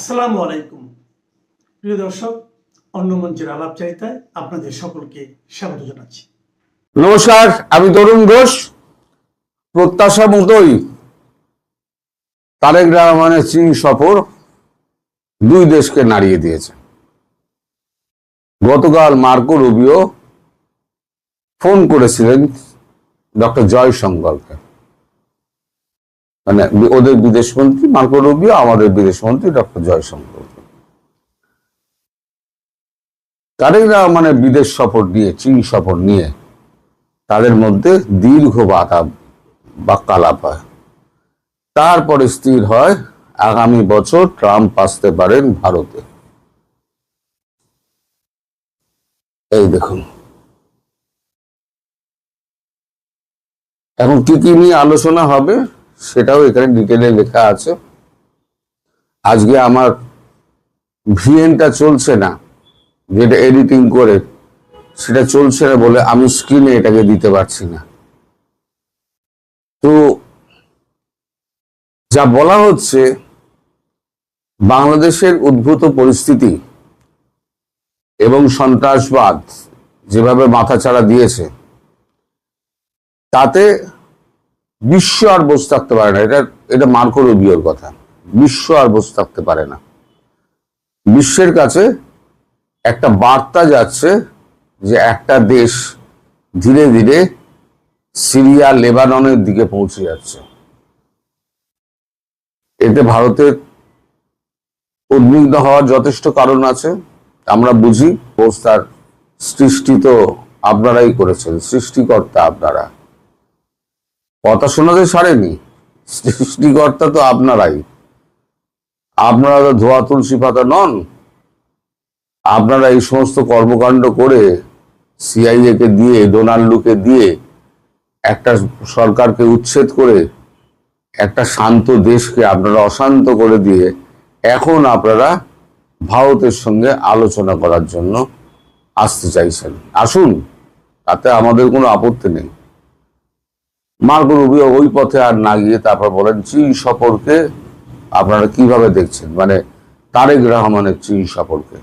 আসসালামু আলাইকুম প্রিয় দর্শক, অন্য মঞ্চের আলাপচারিতায় আপনাদের সকলকে স্বাগত জানাচ্ছি। নমস্কার, আমি তরুণ ঘোষ। প্রত্যাশা মতোই তারেক রহমানের চীন সফর দুই দেশকে নাড়িয়ে দিয়েছে। গতকাল মার্কো রুবিও ফোন করেছিলেন ডক্টর জয়শঙ্করকে, মানে ওদের বিদেশমন্ত্রী মার্কো রুবিও, আমাদের বিদেশমন্ত্রী ডক্টর জয়শঙ্করকে। তারেক রহমানের বিদেশ সফর নিয়ে, চীন সফর নিয়ে তাদের মধ্যে দীর্ঘ বাক্যালাপ হয়। তারপরে স্থির হয় আগামী বছর ট্রাম্প আসতে পারেন ভারতে। এই দেখুন, এখন কি কি নিয়ে আলোচনা হবে সেটাও এখানে ডিটেলে লেখা আছে। আজকে আমার ভিএনটা চলছে না, যেটা এডিটিং করে সেটা চলছে না বলে আমি স্ক্রিনে এটাকে দিতে পারছি না। তো যা বলা হচ্ছে, বাংলাদেশের উদ্ভূত পরিস্থিতি এবং সন্ত্রাসবাদ যেভাবে মাথাচাড়া দিয়েছে, তাতে বিশ্ব আর বসে থাকতে পারে না। এটা মার্কো রুবিওর কথা। বিশ্ব আর বসে থাকতে পারে না। বিশ্বের কাছে একটা বার্তা যাচ্ছে যে একটা দেশ ধীরে ধীরে সিরিয়া, লেবাননের দিকে পৌঁছে যাচ্ছে। এতে ভারতের উদ্বিগ্ন হওয়ার যথেষ্ট কারণ আছে। আমরা বুঝি, পোস্টার সৃষ্টি তো আপনারাই করেছেন, সৃষ্টিকর্তা আপনারা। কথা শোনাতে ছাড়েনি, সৃষ্টিকর্তা তো আপনারাই। আপনারা তো ধোয়া তুলসী পাতা নন। আপনারা এই সমস্ত কর্মকাণ্ড করে সিআইএ কে দিয়ে, ডোনাল্ডুকে দিয়ে একটা সরকারকে উচ্ছেদ করে একটা শান্ত দেশকে আপনারা অশান্ত করে দিয়ে এখন আপনারা ভারতের সঙ্গে আলোচনা করার জন্য আসতে চাইছেন। আসুন, তাতে আমাদের কোনো আপত্তি নেই। মার্কো রুবিও ওই পথে আর না গিয়ে তারপর বলেন চীন সফরকে আপনারা কিভাবে দেখছেন, মানে তারেক রহমানের চীন সফরকে।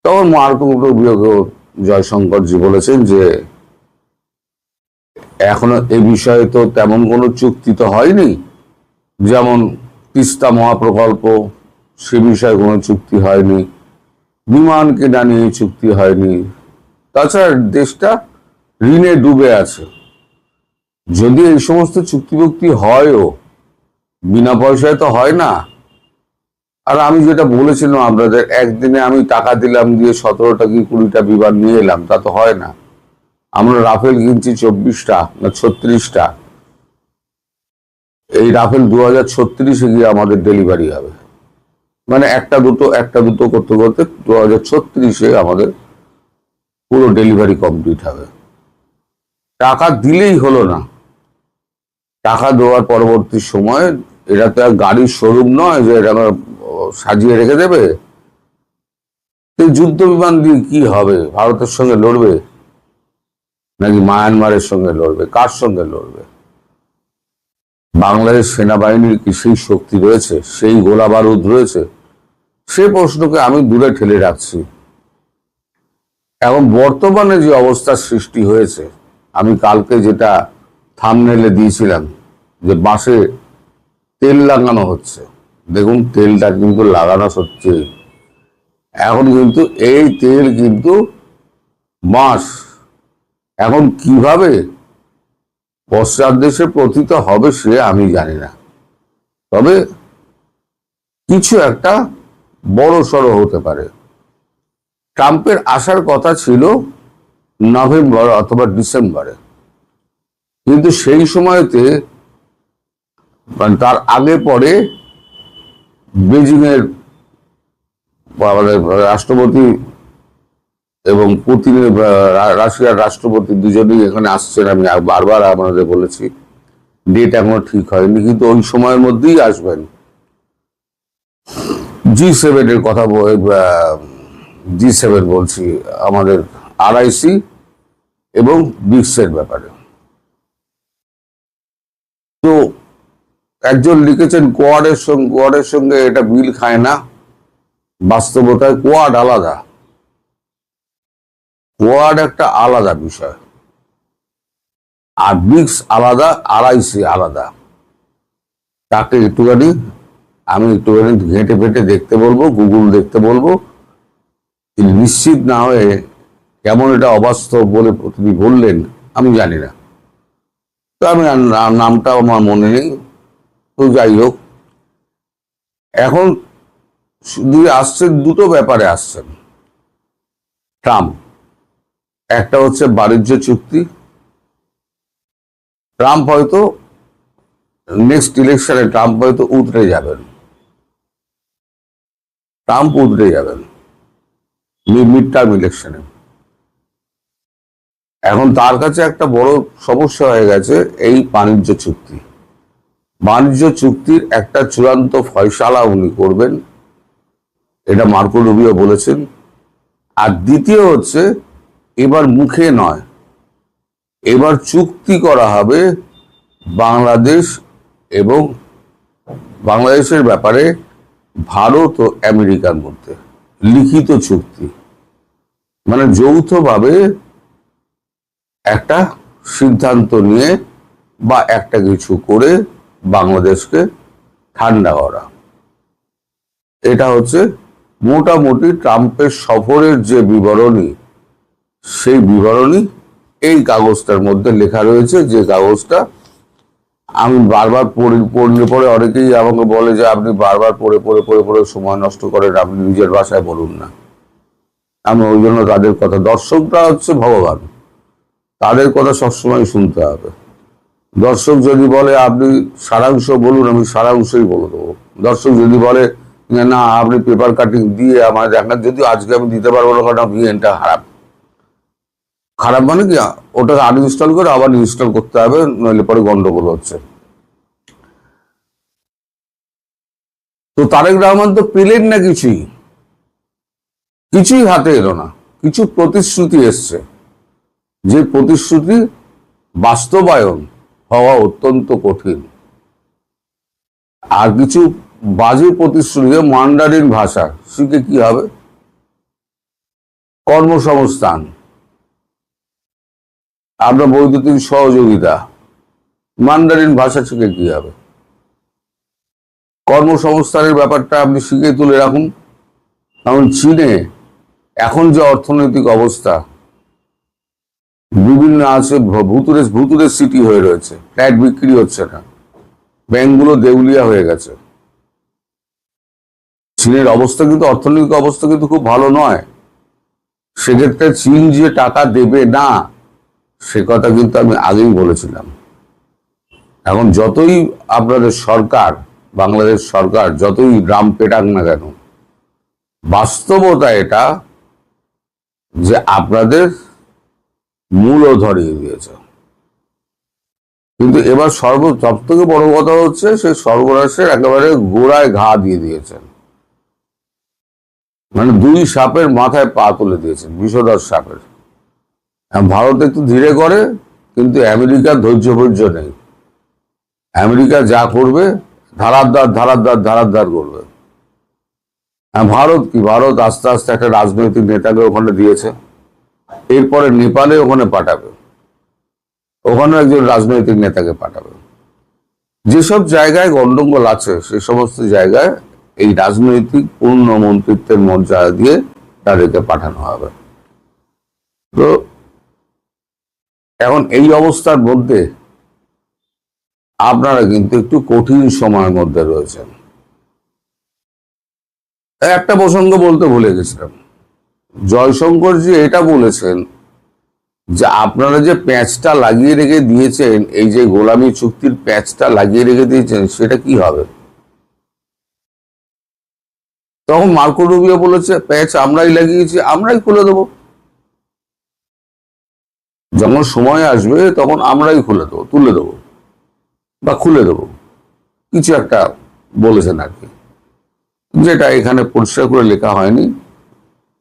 তখন মার্কো রুবিওকে জয়শঙ্করজি বলেছেন যে এখনো এ বিষয়ে তো তেমন কোনো চুক্তি তো হয়নি, যেমন তিস্তা মহাপ্রকল্প, সে বিষয়ে কোনো চুক্তি হয়নি, বিমান কেনা নিয়ে চুক্তি হয়নি। তাছাড়া দেশটা ঋণে ডুবে আছে। যদি এই সমস্ত চুক্তিভুক্তি হয়ও, বিনা পয়সায় তো হয় না। আর আমি যেটা বলেছিলাম আপনাদের, একদিনে আমি টাকা দিলাম দিয়ে 17টা কি 20টা বিমান নিয়ে এলাম, তা তো হয় না। আমরা রাফেল কিনছি 24টা না 36টা। এই রাফেল 2036-এ গিয়ে আমাদের ডেলিভারি হবে, মানে একটা দুটো করতে করতে 2036-এ আমাদের পুরো ডেলিভারি কমপ্লিট হবে। টাকা দিলেই হলো না। টাকা দেওয়ার পরবর্তী সময়ে এটা তো আর গাড়ির শোরুম নয় যে এটা সাজিয়ে রেখে দেবে। এই যুদ্ধ বিমান দিয়ে কি হবে? ভারতের সঙ্গে লড়বে নাকি মায়ানমারের সঙ্গে লড়বে? কার সঙ্গে লড়বে? বাংলাদেশ সেনাবাহিনীর কি সেই শক্তি রয়েছে, সেই গোলা বারুদ রয়েছে? সে প্রশ্নকে আমি দূরে ঠেলে রাখছি। এখন বর্তমানে যে অবস্থার সৃষ্টি হয়েছে, আমি কালকে যেটা থাম্বনেইলে দিয়েছিলাম যে বাসে তেল লাগানো হচ্ছে, দেখুন তেলটা কিন্তু লাগানো হচ্ছে। এখন কিন্তু এই তেল কিন্তু বাঁশ। এখন কিভাবে পশ্চাৎ দেশে পতিত হবে সে আমি জানি না, তবে কিছু একটা বড় সড়ো হতে পারে। ট্রাম্পের আসার কথা ছিল নভেম্বর অথবা ডিসেম্বরে, কিন্তু সেই সময়তে মানে তার আগে পরে বেজিং এর রাষ্ট্রপতি এবং পুতিনের, রাশিয়ার রাষ্ট্রপতি দুজনেই এখানে আসছেন। আমি বারবার আপনাদের বলেছি, ডেট এখনো ঠিক হয়নি, কিন্তু ওই সময়ের মধ্যেই আসবেন। G7 এর কথা, G7 বলছি, আমাদের RIC এবং ব্রিক্সের ব্যাপারে। তো একজন লিখেছেন কোয়াডের সঙ্গে এটা মিল খায় না। বাস্তবতায় কোয়াড আলাদা, কোয়াড একটা আলাদা বিষয়, আর ব্রিক্স আলাদা, আরআইসি আলাদা। তাকে আমি একটুখানি ঘেঁটে ফেটে দেখতে বলবো, গুগল দেখতে বলবো। নিশ্চিত না হয়ে কেমন এটা অবাস্তব বলে তিনি বললেন আমি জানি না, তো আমি নামটা আমার মনে নেই। তো যাই হোক, এখন শুধু আসছেন দুটো ব্যাপারে আসছেন ট্রাম্প। একটা হচ্ছে বাণিজ্য চুক্তি। ট্রাম্প হয়তো নেক্সট ইলেকশনে উতরে যাবেন, মিড টার্ম ইলেকশনে। এখন তার কাছে একটা বড় সমস্যা হয়ে গেছে এই বাণিজ্য চুক্তির একটা চূড়ান্ত ফয়সালা উনি করবেন, এটা মার্কো রুবিও বলেছেন। আর দ্বিতীয় হচ্ছে, এবার মুখে নয়, এবার চুক্তি করা হবে বাংলাদেশ এবং বাংলাদেশের ব্যাপারে ভারত ও আমেরিকার মধ্যে লিখিত চুক্তি, মানে যৌথভাবে একটা সিদ্ধান্ত নিয়ে বা একটা কিছু করে বাংলাদেশকে ঠান্ডা করা। এটা হচ্ছে মোটামুটি ট্রাম্পের সফরের যে বিবরণী, সেই বিবরণী এই কাগজটার মধ্যে লেখা রয়েছে। যে কাগজটা আমি বারবার পড়লে পরে অনেকেই আমাকে বলে যে আপনি বারবার পড়ে সময় নষ্ট করেন, আপনি নিজের ভাষায় বলুন না। আমি ওই জন্য তাদের কথা, দর্শকরা হচ্ছে ভগবান, তাদের কথা সবসময় শুনতে হবে। দর্শক যদি বলে আপনি সারাংশ বলুন, আমি সারাংশই বলে দেবো। দর্শক যদি বলে না আপনি পেপার কাটিং দিয়ে আমার দেখান, যদিও আজকে আমি দিতে পারবো না কারণ ভিএনটা খারাপ মানে কি, ওটাকে আনইনস্টল করে আবার ইনস্টল করতে হবে, নইলে পরে গন্ডগোল হচ্ছে। তো তারেক রহমান তো পেলেন না, কিছুই হাতে এলো না। কিছু প্রতিশ্রুতি এসছে, যে প্রতিশ্রুতি বাস্তবায়ন হওয়া অত্যন্ত কঠিন। আর কিছু বাজে প্রতিশ্রুতি, মান্ডারিন ভাষা শিখে কি হবে? কর্মসংস্থান, আমরা বৈদ্যুতিক সহযোগিতা, মান্ডারিন ভাষা শিখে কি হবে? কর্মসংস্থানের ব্যাপারটা আপনি শিখে তুলে রাখুন। কারণ চীনে এখন যে অর্থনৈতিক অবস্থা, বিভিন্ন আছে ভুতুরে সিটি হয়ে রয়েছে, ফ্ল্যাট বিক্রি হচ্ছে না, ব্যাংকগুলো দেউলিয়া হয়ে গেছে। চীনের অবস্থা কিন্তু, অর্থনৈতিক অবস্থা কিন্তু খুব ভালো নয়। সেক্ষেত্রে চীন যে টাকা দেবে না, সে কথা কিন্তু আমি আগেই বলেছিলাম। এখন যতই আপনাদের সরকার, বাংলাদেশ সরকার যতই ড্রাম পেটাক না কেন, বাস্তবতা এটা যে আপনাদের মূলও ধরিয়ে দিয়েছে। কিন্তু এবার সব থেকে বড় কথা হচ্ছে, সে সর্বনাশের একেবারে গোড়ায় ঘা দিয়ে দিয়েছেন। মানে দুই সাপের মাথায় পা তুলে দিয়েছেন, বিষধর সাপের। ভারত একটু ধীরে করে, কিন্তু আমেরিকার ধৈর্য নেই। আমেরিকা যা করবে ধারাদ্দার করবে। ভারত আস্তে আস্তে একটা রাজনৈতিক নেতাকে ওখানে দিয়েছে, এরপরে নেপালে ওখানে পাঠাবে, ওখানে একজন রাজনৈতিক নেতাকে পাঠাবে। যেসব জায়গায় গন্ডগোল আছে সে সমস্ত জায়গায় এই রাজনৈতিক পূর্ণ মন্ত্রিত্বের মর্যাদা দিয়ে তাদেরকে পাঠানো হবে। তো এখন এই অবস্থার মধ্যে আপনারা কিন্তু একটু কঠিন সময়ের মধ্যে রয়েছেন। একটা প্রসঙ্গ বলতে ভুলে গেছিলাম, জয়শঙ্করজি এটা বলেছেন যে আপনারা যে প্যাঁচটা লাগিয়ে রেখে দিয়েছেন, এই যে গোলামী চুক্তির প্যাঁচটা লাগিয়ে রেখে দিয়েছেন, সেটা কি হবে? তখন মার্কো রুবিও বলেছে প্যাচ আমরাই লাগিয়েছি, আমরাই খুলে দেবো, যখন সময় আসবে তখন আমরাই তুলে দেবো বা খুলে দেবো, কিছু একটা বলেছেন আর কি, যেটা এখানে পরিষ্কার করে লেখা হয়নি।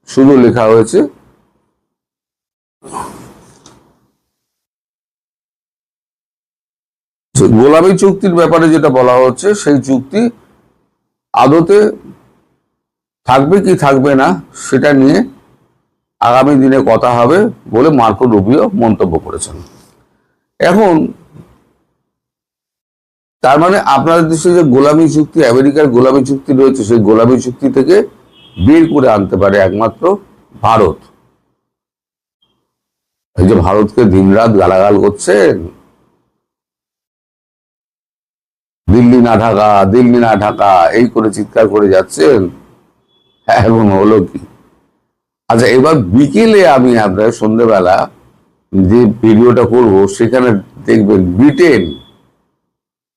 শুধু লেখা হয়েছে গোলামী চুক্তির ব্যাপারে যেটা বলা হচ্ছে সেই চুক্তি আদতে থাকবে কি থাকবে না সেটা নিয়ে আগামী দিনে কথা হবে বলে মার্কো রুবিও মন্তব্য করেছেন। এখন তার মানে আপনাদের দেশে যে গোলামী চুক্তি, আমেরিকার গোলামী চুক্তি রয়েছে, সেই গোলামী চুক্তি থেকে বের করে আনতে পারে একমাত্র ভারত। এই যে ভারতকে দিনরাত গালাগাল করছেন, দিল্লি না ঢাকা, দিল্লি না ঢাকা এই করে চিৎকার করে যাচ্ছেন, এখন হলো কি? আচ্ছা, এবার বিকেলে আমি আপনার সন্ধ্যেবেলা যে ভিডিওটা করব সেখানে দেখবেন ব্রিটেন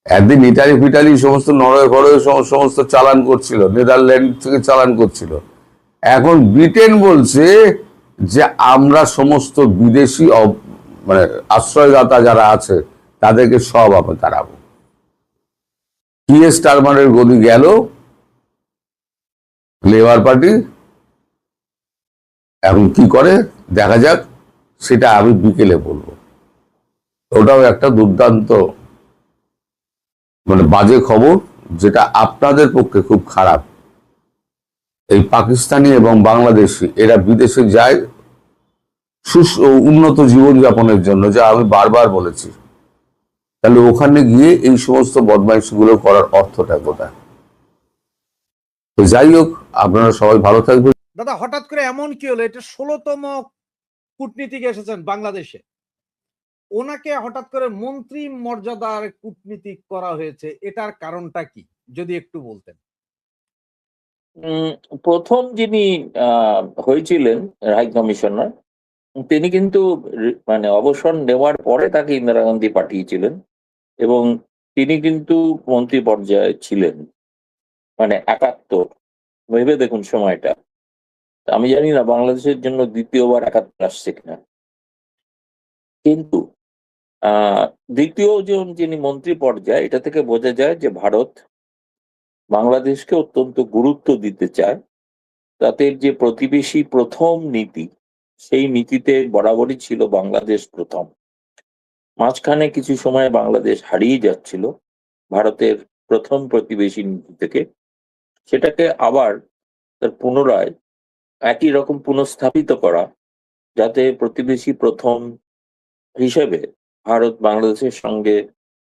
একদিন ইটালি ফিটালি সমস্ত নরওয়ে ফরওয়ে সমস্ত চালান করছিল, নেদারল্যান্ড থেকে চালান করছিল, এখন ব্রিটেন বলছে যে আমরা সমস্ত বিদেশি মানে আশ্রয়দাতা যারা আছে তাদেরকে সব আমরা তাড়াবো। স্টারমারের গদি গেল, লেবার পার্টি এখন কি করে দেখা যাক, সেটা আমি বিকেলে বলবো। ওটাও একটা দুর্দান্ত মানে বাজে খবর, যেটা আপনাদের পক্ষে খুব খারাপ। এই পাকিস্তানি এবং বাংলাদেশি এরা বিদেশে যায় উন্নত জীবনযাপনের জন্য, যা আমি বারবার বলেছি, তাহলে ওখানে গিয়ে এই সমস্ত বদমাইশিগুলো করার অর্থটা কোথায়? তো যাই হোক, আপনারা সবাই ভালো থাকবেন। দাদা, হঠাৎ করে এমন কি হলো? এটা 16তম কূটনীতিক এসেছেন বাংলাদেশে, ওনাকে হঠাৎ করে মন্ত্রী মর্যাদার কূটনীতিক করা হয়েছে, এটার কারণটা কি যদি একটু বলতেন? প্রথম যিনি হয়েছিলেন হাই কমিশনার, তিনি কিন্তু মানে অবসর নেওয়ার পরে তাকে ইন্দিরা গান্ধী পাঠিয়েছিলেন এবং তিনি কিন্তু মন্ত্রী পর্যায়ে ছিলেন, মানে 71। ভেবে দেখুন সময়টা। আমি জানি না বাংলাদেশের জন্য দ্বিতীয়বার 71 আসছে কিনা, কিন্তু দ্বিতীয় যিনি মন্ত্রী পর্যায়ে, এটা থেকে বোঝা যায় যে ভারত বাংলাদেশকে অত্যন্ত গুরুত্ব দিতে চায়। তাদের যে প্রতিবেশী প্রথম নীতি, সেই নীতিতে বরাবরই ছিল বাংলাদেশ প্রথম। মাঝখানে কিছু সময় বাংলাদেশ হারিয়ে যাচ্ছিল ভারতের প্রথম প্রতিবেশী নীতি থেকে, সেটাকে আবার তার পুনরায় একই রকম পুনঃস্থাপিত করা, যাতে প্রতিবেশী প্রথম হিসেবে ভারত বাংলাদেশের সঙ্গে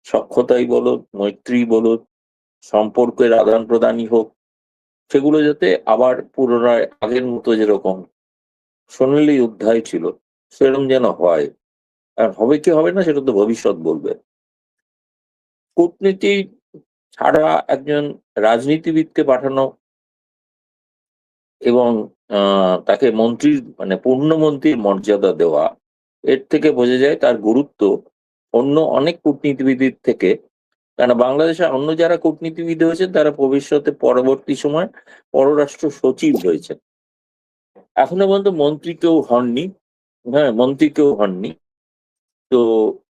সখ্যতাই বলুন, মৈত্রী বলুন, সম্পর্কের আদান প্রদানই হোক, সেগুলো যাতে আবার পুনরায় আগের মতো যেরকম সোনালী অধ্যায় ছিল সেরকম যেন হয়। আর হবে কি হবে না সেটা তো ভবিষ্যৎ বলবে। কূটনীতি ছাড়া একজন রাজনীতিবিদকে পাঠানো এবং তাকে মন্ত্রীর মানে পূর্ণমন্ত্রীর মর্যাদা দেওয়া, এর থেকে বোঝা যায় তার গুরুত্ব অন্য অনেক কূটনীতিবিদের থেকে। কারণ বাংলাদেশে অন্য যারা কূটনীতিবিদ হয়েছেন তারা ভবিষ্যতে পরবর্তী সময় পররাষ্ট্র সচিব হয়েছেন, এখনো পর্যন্ত মন্ত্রী কেউ হননি। হ্যাঁ, মন্ত্রী কেউ হননি। তো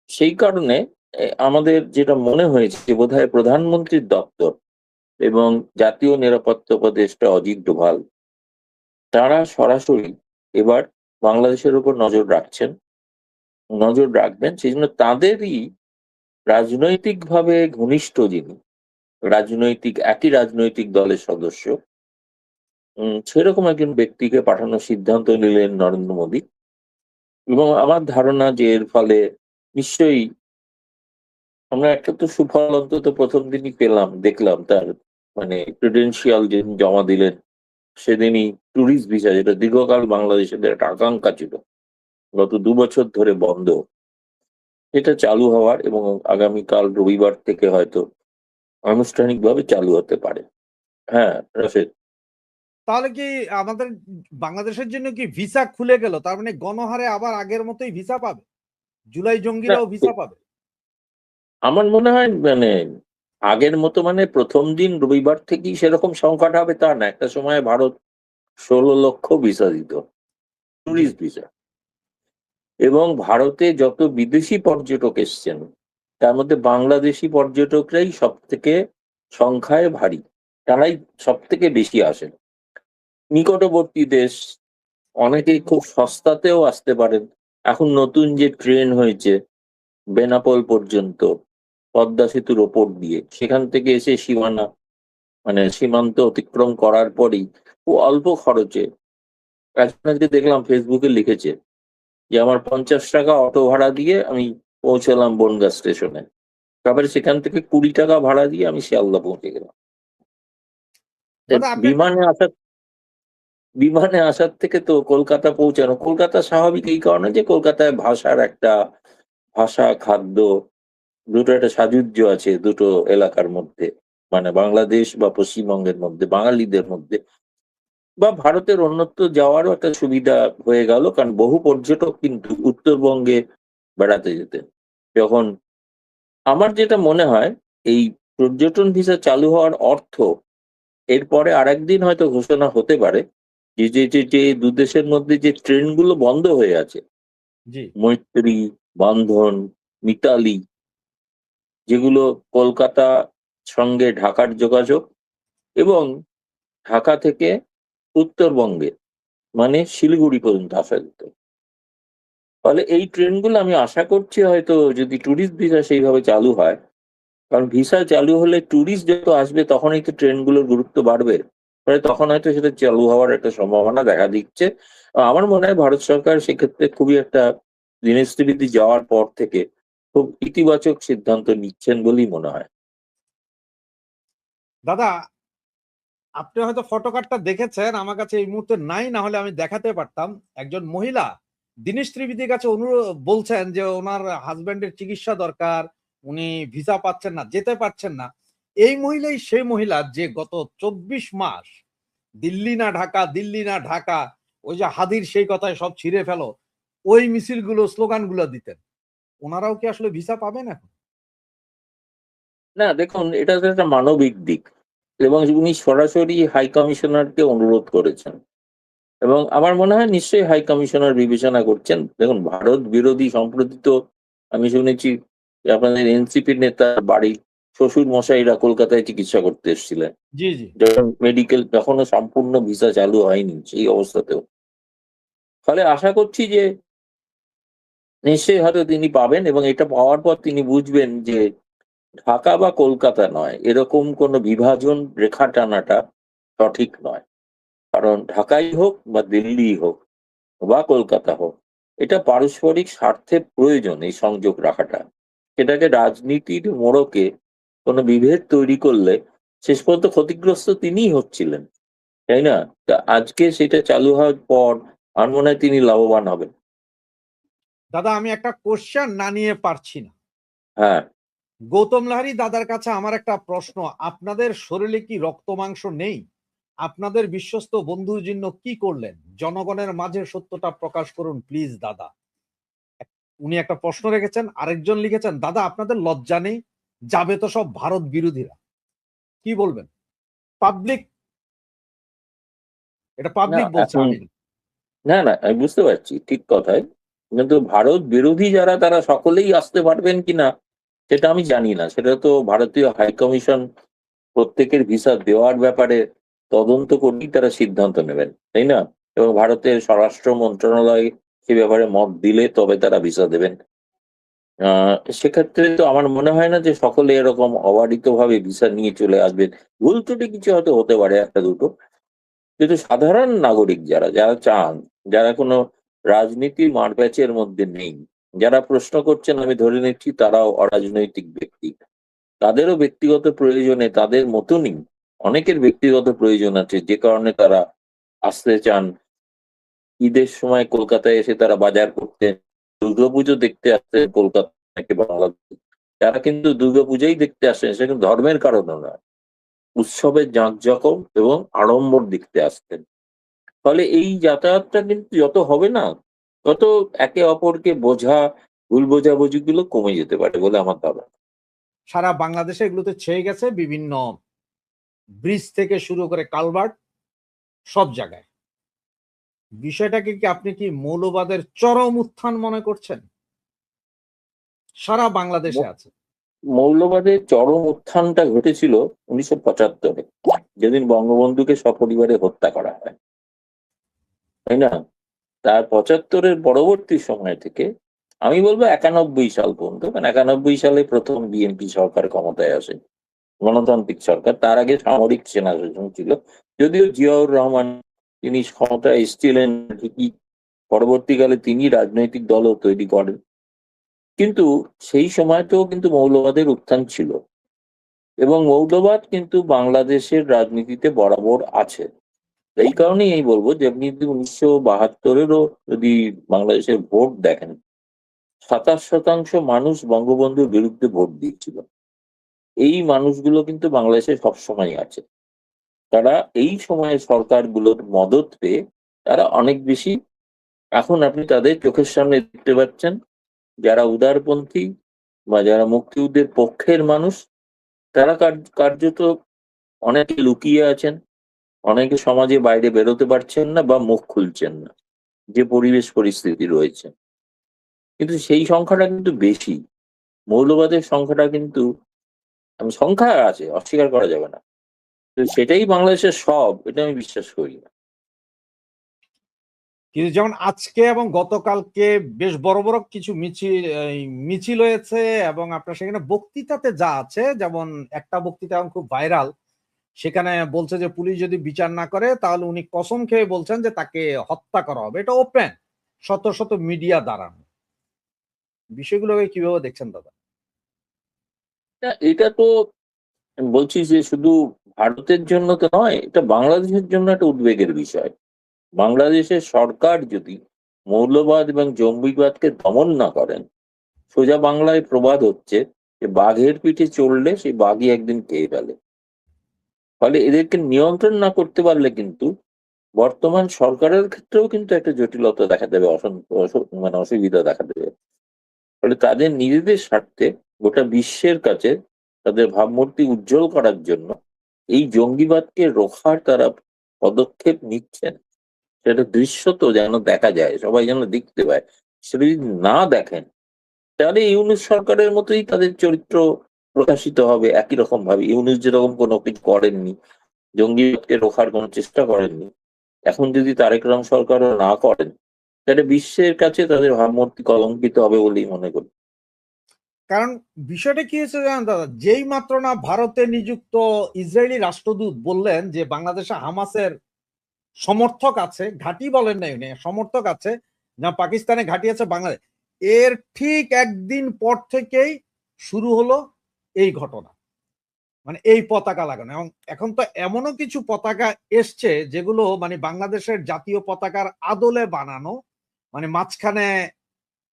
সেই কারণে আমাদের যেটা মনে হয়েছে যে বোধহয় প্রধানমন্ত্রীর দপ্তর এবং জাতীয় নিরাপত্তা উপদেষ্টা অজিত ডোভাল, তারা সরাসরি এবার বাংলাদেশের উপর নজর রাখবেন। সেই জন্য তাদেরই রাজনৈতিকভাবে ঘনিষ্ঠ যিনি একই রাজনৈতিক দলের সদস্য, সেরকম একজন ব্যক্তিকে পাঠানোর সিদ্ধান্ত নিলেন নরেন্দ্র মোদী। এবং আমার ধারণা যে এর ফলে নিশ্চয়ই আমরা একটা তো সুফল অন্তত প্রথম দিনই দেখলাম। তার মানে ক্রিডেন্সিয়াল যেদিন জমা দিলেন সেদিনই ট্যুরিস্ট ভিসা, যেটা দীর্ঘকাল বাংলাদেশের একটা আকাঙ্ক্ষা ছিল, গত 2 বছর ধরে বন্ধ, এটা চালু হওয়ার এবং আগামীকাল রবিবার থেকে হয়তো আনুষ্ঠানিকভাবে চালু হতে পারে। হ্যাঁ রাশেদ, তাহলে কি আমাদের বাংলাদেশের জন্য কি ভিসা খুলে গেল? তার মানে গণহারে আবার আগের মতোই ভিসা পাবে, জুলাই জঙ্গিরাও ভিসা পাবে? আমার মনে হয় মানে আগের মতো মানে প্রথম দিন রবিবার থেকেই সেরকম সংকট হবে তা না। একটা সময় ভারত 16 লক্ষ ভিসা দিত, টুরিস্ট ভিসা, এবং ভারতে যত বিদেশি পর্যটক এসছেন তার মধ্যে বাংলাদেশি পর্যটকরাই সব থেকে সংখ্যায় ভারী, তারাই সব থেকে বেশি আসেন। নিকটবর্তী দেশ, অনেকেই খুব সস্তাতেও আসতে পারেন। এখন নতুন যে ট্রেন হয়েছে বেনাপোল পর্যন্ত, পদ্মা সেতুর ওপর দিয়ে, সেখান থেকে এসে সীমানা মানে সীমান্ত অতিক্রম করার পরেই ও অল্প খরচে, একজনকে দেখলাম ফেসবুকে লিখেছে যে আমার 50 টাকা অটো ভাড়া দিয়ে আমি পৌঁছালাম বনগা স্টেশনে, তারপরে সেখান থেকে 20 টাকা ভাড়া দিয়ে আমি শিয়ালদা পৌঁছে গেলাম। দাদা আপনি একটা বিমানে আসার থেকে তো কলকাতা পৌঁছানো, কলকাতা স্বাভাবিক এই কারণে যে কলকাতায় ভাষা, খাদ্য দুটো একটা সাযুজ্য আছে দুটো এলাকার মধ্যে, মানে বাংলাদেশ বা পশ্চিমবঙ্গের মধ্যে, বাঙালিদের মধ্যে বা ভারতের অন্যত্র যাওয়ারও একটা সুবিধা হয়ে গেল, কারণ বহু পর্যটক কিন্তু উত্তরবঙ্গে বেড়াতে যেতেন। যখন আমার যেটা মনে হয়, এই পর্যটন ভিসা চালু হওয়ার অর্থ এরপরে আরেকদিন হয়তো ঘোষণা হতে পারে যে দু দেশের মধ্যে যে ট্রেনগুলো বন্ধ হয়ে আছে, জি মৈত্রী, বন্ধন, মিতালি, যেগুলো কলকাতা সঙ্গে ঢাকার যোগাযোগ এবং ঢাকা থেকে উত্তরবঙ্গে মানে শিলিগুড়ি পর্যন্ত আসা যেত। ফলে এই ট্রেনগুলো আমি আশা করছি হয়তো যদি ট্যুরিস্ট ভিসা সেইভাবে চালু হয়, কারণ ভিসা চালু হলে ট্যুরিস্ট যত আসবে তখনই তো ট্রেনগুলোর গুরুত্ব বাড়বে, ফলে তখন হয়তো সেটা চালু হওয়ার একটা সম্ভাবনা দেখা দিচ্ছে। আমার মনে হয় ভারত সরকার সেক্ষেত্রে খুবই একটা জিনিসটিভিতে যাওয়ার পর থেকে খুব ইতিবাচক সিদ্ধান্ত নিচ্ছেন বলেই মনে হয়। দাদা আপনি হয়তো ফটোকার্ডটা দেখেছেন, আমার কাছে এই মুহূর্তে নাই, না হলে আমি দেখাতে পারতাম। একজন মহিলা দীনেশ ত্রিবেদীর কাছে অনুরোধ বলছেন যে ওনার হাজবেন্ডের চিকিৎসা দরকার, উনি ভিসা পাচ্ছেন না, যেতে পারছেন না। এই মহিলাই সেই মহিলা যে গত 24 মাস দিল্লি না ঢাকা, দিল্লি না ঢাকা, ওই যে হাদির সেই কথায় সব ছিঁড়ে ফেলো, ওই মিছিলগুলো স্লোগানগুলো দিতেন। ওনারাও কি আসলে ভিসা পাবেন এখন? না দেখুন, এটা তো একটা মানবিক দিক এবং উনি সরাসরি হাই কমিশনারকে অনুরোধ করেছেন এবং আমার মনে হয় নিশ্চয়ই হাই কমিশনার বিবেচনা করছেন। দেখুন, ভারত বিরোধী সম্প্রতি তো আমি শুনেছি যে আপনাদের এনসিপি নেতা বাড়ির শ্বশুর মশাইরা কলকাতায় চিকিৎসা করতে এসেছিলেন, জি জি যখন মেডিকেল তখনও সম্পূর্ণ ভিসা চালু হয়নি সেই অবস্থাতেও। ফলে আশা করছি যে নিশ্চয়ই হয়তো তিনি পাবেন এবং এটা পাওয়ার পর তিনি বুঝবেন যে ঢাকা বা কলকাতা নয়, এরকম কোনো বিভাজন রেখা টানাটা সঠিক নয়। কারণ ঢাকাই হোক বা দিল্লি হোক বা কলকাতা হোক, এটা পারস্পরিক স্বার্থের প্রয়োজন এই সংযোগ রাখাটা। এটাকে রাজনীতির মোড়কে কোনো বিভেদ তৈরি করলে শেষ পর্যন্ত ক্ষতিগ্রস্ত তিনিই হচ্ছিলেন, তাই না? তা আজকে সেটা চালু হওয়ার পর আমার মনে হয় তিনি লাভবান হবেন। দাদা আমি একটা কোশ্চেন না নিয়ে পারছি না। হ্যাঁ, গৌতম লাহিড়ী দাদার কাছে আমার একটা প্রশ্ন, আপনাদের শরীরে কি রক্ত মাংস নেই? আপনাদের বিশ্বস্ত বন্ধুর জন্য কি করলেন? জনগণের মাঝে সত্যটা প্রকাশ করুন প্লিজ দাদা। উনি একটা প্রশ্ন রেখেছেন, আরেকজন লিখেছেন দাদা আপনাদের লজ্জা নেই? যাবে তো সব ভারত বিরোধীরা। কি বলবেন? পাবলিক, এটা না পাবলিক বলছে, এখন আমি না। না, আমি বুঝতে পারছি ঠিক কথাই, কিন্তু ভারত বিরোধী যারা তারা সকলেই আসতে পারবেন কিনা সেটা আমি জানি না। সেটা তো ভারতীয় হাই কমিশন প্রত্যেকের ভিসা দেওয়ার ব্যাপারে তদন্ত করেই তারা সিদ্ধান্ত নেবেন, তাই না? এবং ভারতের স্বরাষ্ট্র মন্ত্রণালয় সে ব্যাপারে মত দিলে তবে তারা ভিসা দেবেন। সেক্ষেত্রে তো আমার মনে হয় না যে সকলে এরকম অবারিতভাবে ভিসা নিয়ে চলে আসবেন। ভুল ত্রুটি কিছু হয়তো হতে পারে একটা দুটো, কিন্তু সাধারণ নাগরিক যারা চান, যারা কোনো রাজনীতির মারপ্যাচের মধ্যে নেই, যারা প্রশ্ন করছেন আমি ধরে নিচ্ছি তারাও অরাজনৈতিক ব্যক্তি, তাদেরও ব্যক্তিগত প্রয়োজনে তাদের মতনই অনেকের ব্যক্তিগত প্রয়োজন আছে যে কারণে তারা আসতে চান। ঈদের সময় কলকাতায় এসে তারা বাজার করতেন, দুর্গাপুজো দেখতে আসতেন কলকাতা থেকে বাংলাদেশ। তারা কিন্তু দুর্গাপূজাই দেখতে আসেন, সেটা কিন্তু ধর্মের কারণে নয়, উৎসবের জাঁকজমক এবং আড়ম্বর দেখতে আসতেন। ফলে এই যাতায়াতটা কিন্তু যত হবে না, তত একে অপরকে বোঝা, ভুল বোঝাবুঝিগুলো কমে যেতে পারে বলে আমার ধারণা। সারা বাংলাদেশে এগুলোতে ছেয়ে গেছে, বিভিন্ন ব্রিজ থেকে শুরু করে কালভার্ট সব জায়গায়। বিষয়টাকে কি আপনি কি মৌলবাদের চরম উত্থান মনে করছেন? সারা বাংলাদেশে আছে। মৌলবাদের চরম উত্থানটা ঘটেছিল 1975-এ, যেদিন বঙ্গবন্ধুকে সপরিবারে হত্যা করা হয়, তাই না? তার 75-এর পরবর্তী সময় থেকে আমি বলবো 91 সাল পর্যন্ত, কারণ 91 সালে প্রথম বিএনপি সরকার ক্ষমতায় আসে, গণতান্ত্রিক সরকার। তার আগে সামরিক সেনা শাসন ছিল, যদিও জিয়াউর রহমান তিনি ক্ষমতায় এসেছিলেন ঠিকই, পরবর্তীকালে তিনি রাজনৈতিক দলও তৈরি করেন, কিন্তু সেই সময়তেও কিন্তু মৌলবাদের উত্থান ছিল, এবং মৌলবাদ কিন্তু বাংলাদেশের রাজনীতিতে বরাবর আছে। এই কারণেই আমি বলবো যে আপনি যদি 1972-এরও যদি বাংলাদেশের ভোট দেখেন, 27% মানুষ বঙ্গবন্ধুর বিরুদ্ধে ভোট দিয়েছিল। এই মানুষগুলো কিন্তু বাংলাদেশে সবসময় আছে। তারা এই সময়ে সরকারগুলোর মদত পেয়ে তারা অনেক বেশি, এখন আপনি তাদের চোখের সামনে দেখতে পাচ্ছেন, যারা উদারপন্থী বা যারা মুক্তিযুদ্ধের পক্ষের মানুষ, তারা কার্যত অনেকে লুকিয়ে আছেন, অনেকে সমাজে বাইরে বেরোতে পারছেন না বা মুখ খুলছেন না, যে পরিবেশ পরিস্থিতি রয়েছে। কিন্তু সেই সংখ্যাটা কিন্তু বেশি, মৌলবাদের সংখ্যাটা কিন্তু, সংখ্যা আছে, অস্বীকার করা যাবে না, তো সেটাই বাংলাদেশের সব, এটা আমি বিশ্বাস করি না। কিন্তু যেমন আজকে এবং গতকালকে বেশ বড় বড় কিছু মিছিল হয়েছে, এবং আপনার সেখানে বক্তৃতাতে যা আছে, যেমন একটা বক্তৃতা এখন খুব ভাইরাল, সেখানে বলছে যে পুলিশ যদি বিচার না করে তাহলে উনি কসম খেয়ে বলছেন যে তাকে হত্যা করা হবে। এটা ওপেন, শত শত মিডিয়া দাঁড়ানো। বিষয়গুলোকে কিভাবে দেখছেন দাদা? এটা তো আমি বলছি যে শুধু ভারতের জন্য তো নয়, এটা বাংলাদেশের জন্য একটা উদ্বেগের বিষয়। বাংলাদেশের সরকার যদি মৌলবাদ এবং জঙ্গিবাদকে দমন না করেন, সোজা বাংলায় প্রবাদ হচ্ছে যে বাঘের পিঠে চড়লে সেই বাঘই একদিন খেয়ে ফেলে। ফলে এদেরকে নিয়ন্ত্রণ না করতে পারলে কিন্তু বর্তমান সরকারের ক্ষেত্রেও কিন্তু একটা জটিলতা দেখা দেবে, মানে অসুবিধা দেখা দেবে। ফলে তাদের নিজেদের স্বার্থে গোটা বিশ্বের কাছে তাদের ভাবমূর্তি উজ্জ্বল করার জন্য এই জঙ্গিবাদকে রোখার তারা পদক্ষেপ নিচ্ছেন। সেটা দৃশ্যত যেন দেখা যায়, সবাই যেন দেখতে পায়। সেটা যদি না দেখেন, তাহলে ইউনূস সরকারের মতোই তাদের চরিত্র প্রকাশিত হবে একই রকম ভাবে। ইউনূস যেরকম কোনো কিছু করেননি, জঙ্গিবাদকে রোখার কোনো চেষ্টা করেননি, এখন যদি তারেক রহমান সরকারও না করেন, তাহলে বিশ্বের কাছে তাদের ভাবমূর্তি কলঙ্কিত হবে বলেই মনে করি। কারণ বিষয়টা কি হয়েছে জানেন দাদা, যেই মাত্র না ভারতে নিযুক্ত ইসরায়েলি রাষ্ট্রদূত বললেন যে বাংলাদেশে হামাসের সমর্থক আছে, ঘাঁটি বলেন নাই উনি, সমর্থক আছে, না পাকিস্তানে ঘাঁটি আছে বাংলাদেশ, এর ঠিক একদিন পর থেকেই শুরু হলো এই ঘটনা, মানে এই পতাকা লাগানো। এবং এখন তো এমনও কিছু পতাকা এসছে যেগুলো মানে বাংলাদেশের জাতীয় পতাকার আদলে বানানো, মানে মাঝখানে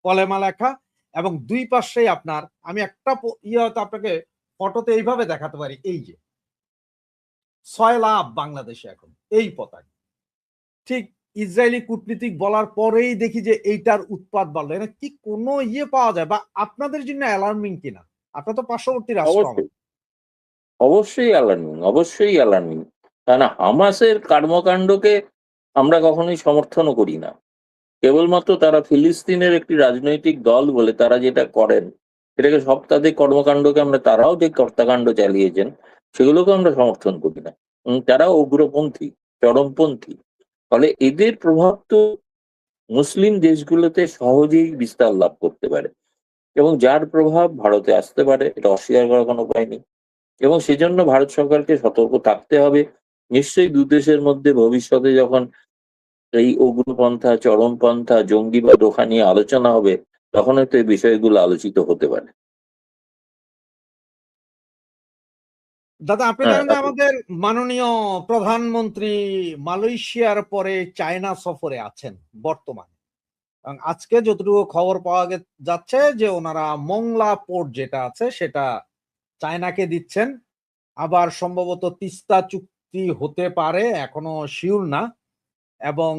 কলেমা লেখা, এবং দুই পাশেই আপনার, আমি একটা হয়তো আপনাকে ফটোতে এইভাবে দেখাতে পারি, এই যে 6 লাভ বাংলাদেশে এখন এই পতাকা। ঠিক ইসরায়েলি কূটনীতিক বলার পরেই দেখি যে এইটার উৎপাদ বাড়লো। এটা কি কোনো পাওয়া যায়, বা আপনাদের জন্য অ্যালার্মিং কিনা? আপনার তো পার্শ্ববর্তী রাষ্ট্র অবশ্যই, আমাদের। অবশ্যই অ্যালার্মিং, অবশ্যই অ্যালার্মিং। কারণ হামাসের কর্মকাণ্ডকে আমরা কখনোই সমর্থনও করি না। কেবলমাত্র তারা ফিলিস্তিনের একটি রাজনৈতিক দল বলে তারা যেটা করেন, সেটাকে তাদের কর্মকাণ্ডকে আমরা, তারাও যে হত্যাকাণ্ড চালিয়েছেন সেগুলোকে আমরা সমর্থন করি না। তারাও উগ্রপন্থী, চরমপন্থী। ফলে এদের প্রভাব তো মুসলিম দেশগুলোতে সহজেই বিস্তার লাভ করতে পারে, এবং যার প্রভাব ভারতে আসতে পারে, এটা অস্বীকার করার কোনো উপায় নেই। এবং সেজন্য ভারত সরকারকে সতর্ক থাকতে হবে। নিশ্চয়ই দু দেশের মধ্যে ভবিষ্যতে যখন এই উগ্রপন্থা, চরমপন্থা, জঙ্গিবাদ ওখানে নিয়ে আলোচনা হবে, তখন হয়তো এই বিষয়গুলো আলোচিত হতে পারে। দাদা আপনি হ্যাঁ, জানেন না আমাদের মাননীয় প্রধানমন্ত্রী মালয়েশিয়ার পরে চায়না সফরে আছেন বর্তমানে। এবং আজকে যতটুকু খবর পাওয়া যাচ্ছে যে ওনারা মংলা পোর্ট যেটা আছে সেটা চায়নাকে দিচ্ছেন। আবার সম্ভবত তিস্তা চুক্তি হতে পারে, এখনো শিওর না। এবং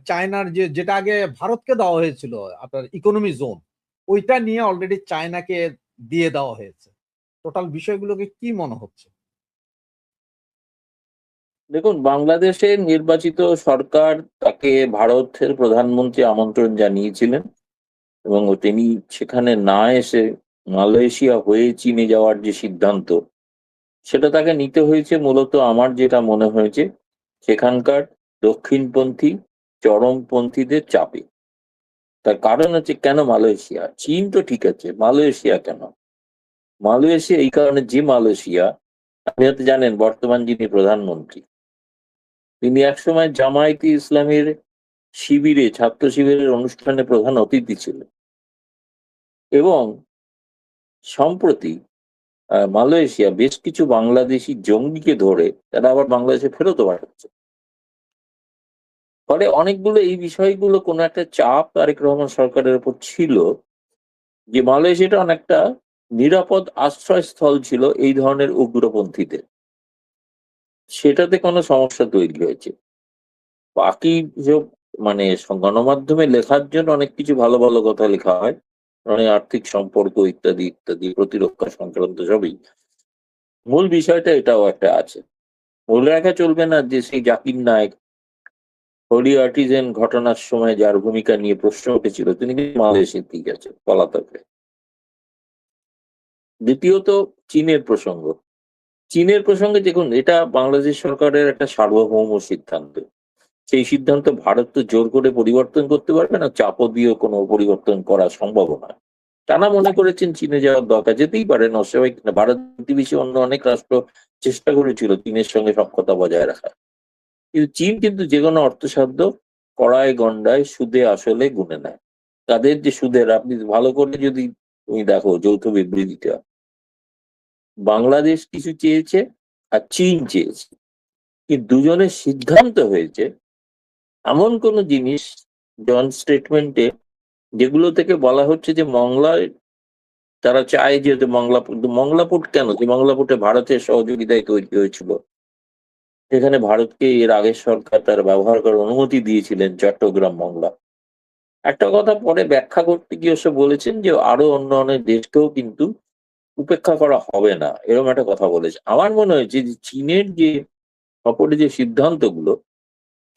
চায়নার যেটা আগে ভারতকে দেওয়া হয়েছিল আপনার ইকোনমি জোন, ওইটা নিয়ে অলরেডি চায়নাকে দিয়ে দেওয়া হয়েছে। টোটাল বিষয়গুলোকে কি মনে হচ্ছে? দেখুন, বাংলাদেশের নির্বাচিত সরকার, তাকে ভারতের প্রধানমন্ত্রী আমন্ত্রণ জানিয়েছিলেন, এবং তিনি সেখানে না এসে মালয়েশিয়া হয়ে চীনে যাওয়ার যে সিদ্ধান্ত, সেটা তাকে নিতে হয়েছে মূলত, আমার যেটা মনে হয়েছে, সেখানকার দক্ষিণপন্থী চরমপন্থীদের চাপে। তার কারণ হচ্ছে কেন মালয়েশিয়া? চীন তো ঠিক আছে, মালয়েশিয়া কেন? মালয়েশিয়া এই কারণে, যে মালয়েশিয়া, আপনি হয়তো জানেন বর্তমান যিনি প্রধানমন্ত্রী, তিনি একসময় জামায়াতে ইসলামের শিবিরে, ছাত্র শিবিরের অনুষ্ঠানে প্রধান অতিথি ছিলেন, এবং সম্প্রতি মালয়েশিয়া বেশ কিছু বাংলাদেশি জঙ্গিকে ধরে তারা আবার বাংলাদেশে ফেরত পাঠাচ্ছে। ফলে অনেকগুলো এই বিষয়গুলো কোনো একটা চাপ তারেক রহমান সরকারের উপর ছিল, যে মালয়েশিয়াটা অনেকটা নিরাপদ আশ্রয়স্থল ছিল এই ধরনের উগ্রপন্থীদের। সেটাতে কোনো সমস্যা তৈরি হয়েছে। বাকি যে মানে গণমাধ্যমে লেখার জন্য অনেক কিছু ভালো ভালো কথা লেখা হয়, অনেক আর্থিক সম্পর্ক ইত্যাদি ইত্যাদি, প্রতিরক্ষা সংক্রান্ত সবই। মূল বিষয়টা এটাও একটা আছে। বলে রাখা চলবে না যে সেই জাকির নায়েক হোলি আর্টিজেন ঘটনার সময় যার ভূমিকা নিয়ে প্রশ্ন উঠেছিল, তিনি কিন্তু মালয়েশিয়ার দিকে আছে পলাতকে। দ্বিতীয়ত চীনের প্রসঙ্গ। চীনের প্রসঙ্গে দেখুন, এটা বাংলাদেশ সরকারের একটা সার্বভৌম সিদ্ধান্ত। সেই সিদ্ধান্ত ভারত তো জোর করে পরিবর্তন করতে পারবে না, চাপও দিয়েও কোনো পরিবর্তন করা সম্ভব নয়। টানা মনে করেছেন চীনে যাওয়ার দরকার, যেতেই পারেন, অস্বাভাবিক না। ভারত প্রতিবেশী অন্য অনেক রাষ্ট্র চেষ্টা করেছিল চীনের সঙ্গে সখ্যতা বজায় রাখা, কিন্তু চীন কিন্তু যে কোনো অর্থসাধ্য কড়ায় গন্ডায় সুদে আসলে গুনে নেয়। তাদের যে সুদের, আপনি ভালো করে যদি তুমি দেখো যৌথ বিবৃতিটা, বাংলাদেশ কিছু চেয়েছে আর চীন চেয়েছে, কিন্তু দুজনের সিদ্ধান্ত হয়েছে এমন কোন জিনিস জয়েন্ট স্টেটমেন্টে যেগুলো থেকে বলা হচ্ছে যে মংলায় তারা চায় যে মংলাপুট কেন, যে মংলাপুটে ভারতের সহযোগিতায় তৈরি হয়েছিল, সেখানে ভারতকে এর আগের সরকার তার ব্যবহার করার অনুমতি দিয়েছিলেন, চট্টগ্রাম মংলা। একটা কথা পরে ব্যাখ্যা করতে গিয়ে সে বলেছেন যে আরো অন্য অনেক দেশকেও কিন্তু উপেক্ষা করা হবে না, এরকম একটা কথা বলেছে। আমার মনে হয়েছে যে চীনের যে সফরে যে সিদ্ধান্তগুলো,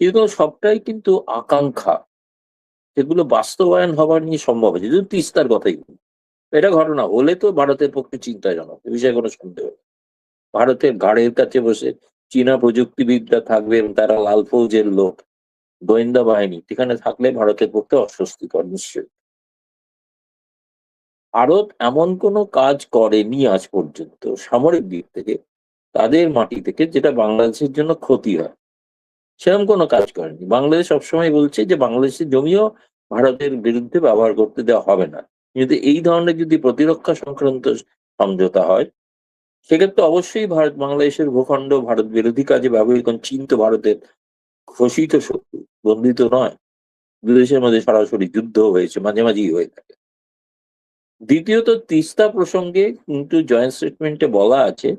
এগুলো সবটাই কিন্তু আকাঙ্ক্ষা, সেগুলো বাস্তবায়ন হবার নিয়ে সম্ভব আছে। যদি তিস্তার কথাই বলি, এটা ঘটনা হলে তো ভারতের পক্ষে চিন্তাজনক, এ বিষয়ে কোনো সন্দেহ নেই। ভারতের ঘাড়ের কাছে বসে চীনা প্রযুক্তিবিদরা থাকবে এবং তারা লাল ফৌজের লোক, গোয়েন্দা বাহিনী সেখানে থাকলে ভারতের পক্ষে অস্বস্তিকর নিশ্চয়ই। ভারত এমন কোনো কাজ করেনি আজ পর্যন্ত সামরিক দিক থেকে, তাদের মাটি থেকে, যেটা বাংলাদেশের জন্য ক্ষতি হয়। সেরকম কোনো কাজ করেনি। বাংলাদেশ সবসময় বলছে যে বাংলাদেশের জমিও ভারতের বিরুদ্ধে ব্যবহার করতে দেওয়া হবে না। কিন্তু এই ধরনের যদি প্রতিরক্ষা সংক্রান্ত সমঝোতা হয়, সেক্ষেত্রে অবশ্যই ভারত বাংলাদেশের ভূখণ্ড ভারত বিরোধী কাজে ব্যবহৃত, কারণ চীন তো ভারতের ঘোষিত শত্রু, বন্ধিত নয়। দুই দেশের মধ্যে সরাসরি যুদ্ধ হয়েছে, মাঝে মাঝেই হয়ে থাকে। দ্বিতীয়ত, তিস্তা প্রসঙ্গে কিন্তু জয়েন্ট স্টেটমেন্টে বলা আছে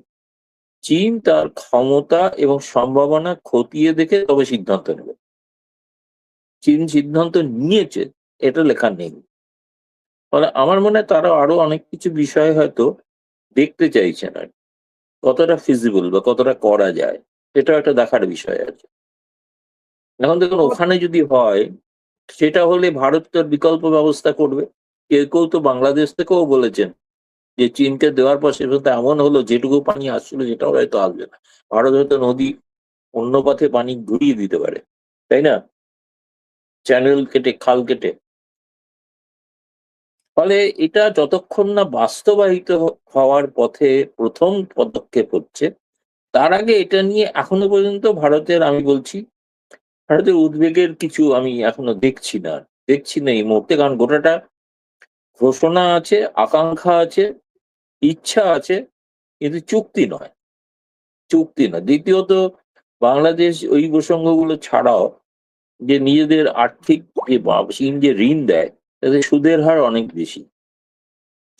চীন তার ক্ষমতা এবং সম্ভাবনা খতিয়ে দেখে তবে সিদ্ধান্ত নেবে। চীন সিদ্ধান্ত নিয়েছে এটা লেখা নেই। ফলে আমার মনে হয় তারা আরো অনেক কিছু বিষয় হয়তো দেখতে চাইছেন, আর কতটা ফিজিবল বা কতটা করা যায় সেটা একটা দেখার বিষয় আছে। এখন দেখুন, ওখানে যদি হয়, সেটা হলে ভারত তার বিকল্প ব্যবস্থা করবে। কেউ কেউ তো বাংলাদেশ থেকেও বলেছেন যে চীনকে দেওয়ার পর সে পর্যন্ত এমন হলো যেটুকু পানি আসছিল সেটাও হয়তো আসবে না, ভারত হয়তো নদী অন্য পথে পানি ঘুরিয়ে দিতে পারে, তাই না, চ্যানেল কেটে, খাল কেটে। ফলে এটা যতক্ষণ না বাস্তবায়িত হওয়ার পথে প্রথম পদক্ষেপ হচ্ছে, তার আগে এটা নিয়ে এখনো পর্যন্ত ভারতের, আমি বলছি, ভারতের উদ্বেগের কিছু আমি এখনো দেখছি না এই মুহূর্তে। কারণ গোটাটা ঘোষণা আছে, আকাঙ্ক্ষা আছে, ইচ্ছা আছে, কিন্তু চুক্তি না। দ্বিতীয়ত, বাংলাদেশ ওই প্রসঙ্গগুলো ছাড়াও যে নিজেদের আর্থিক যে চীন যে ঋণ দেয়, তাতে সুদের হার অনেক বেশি।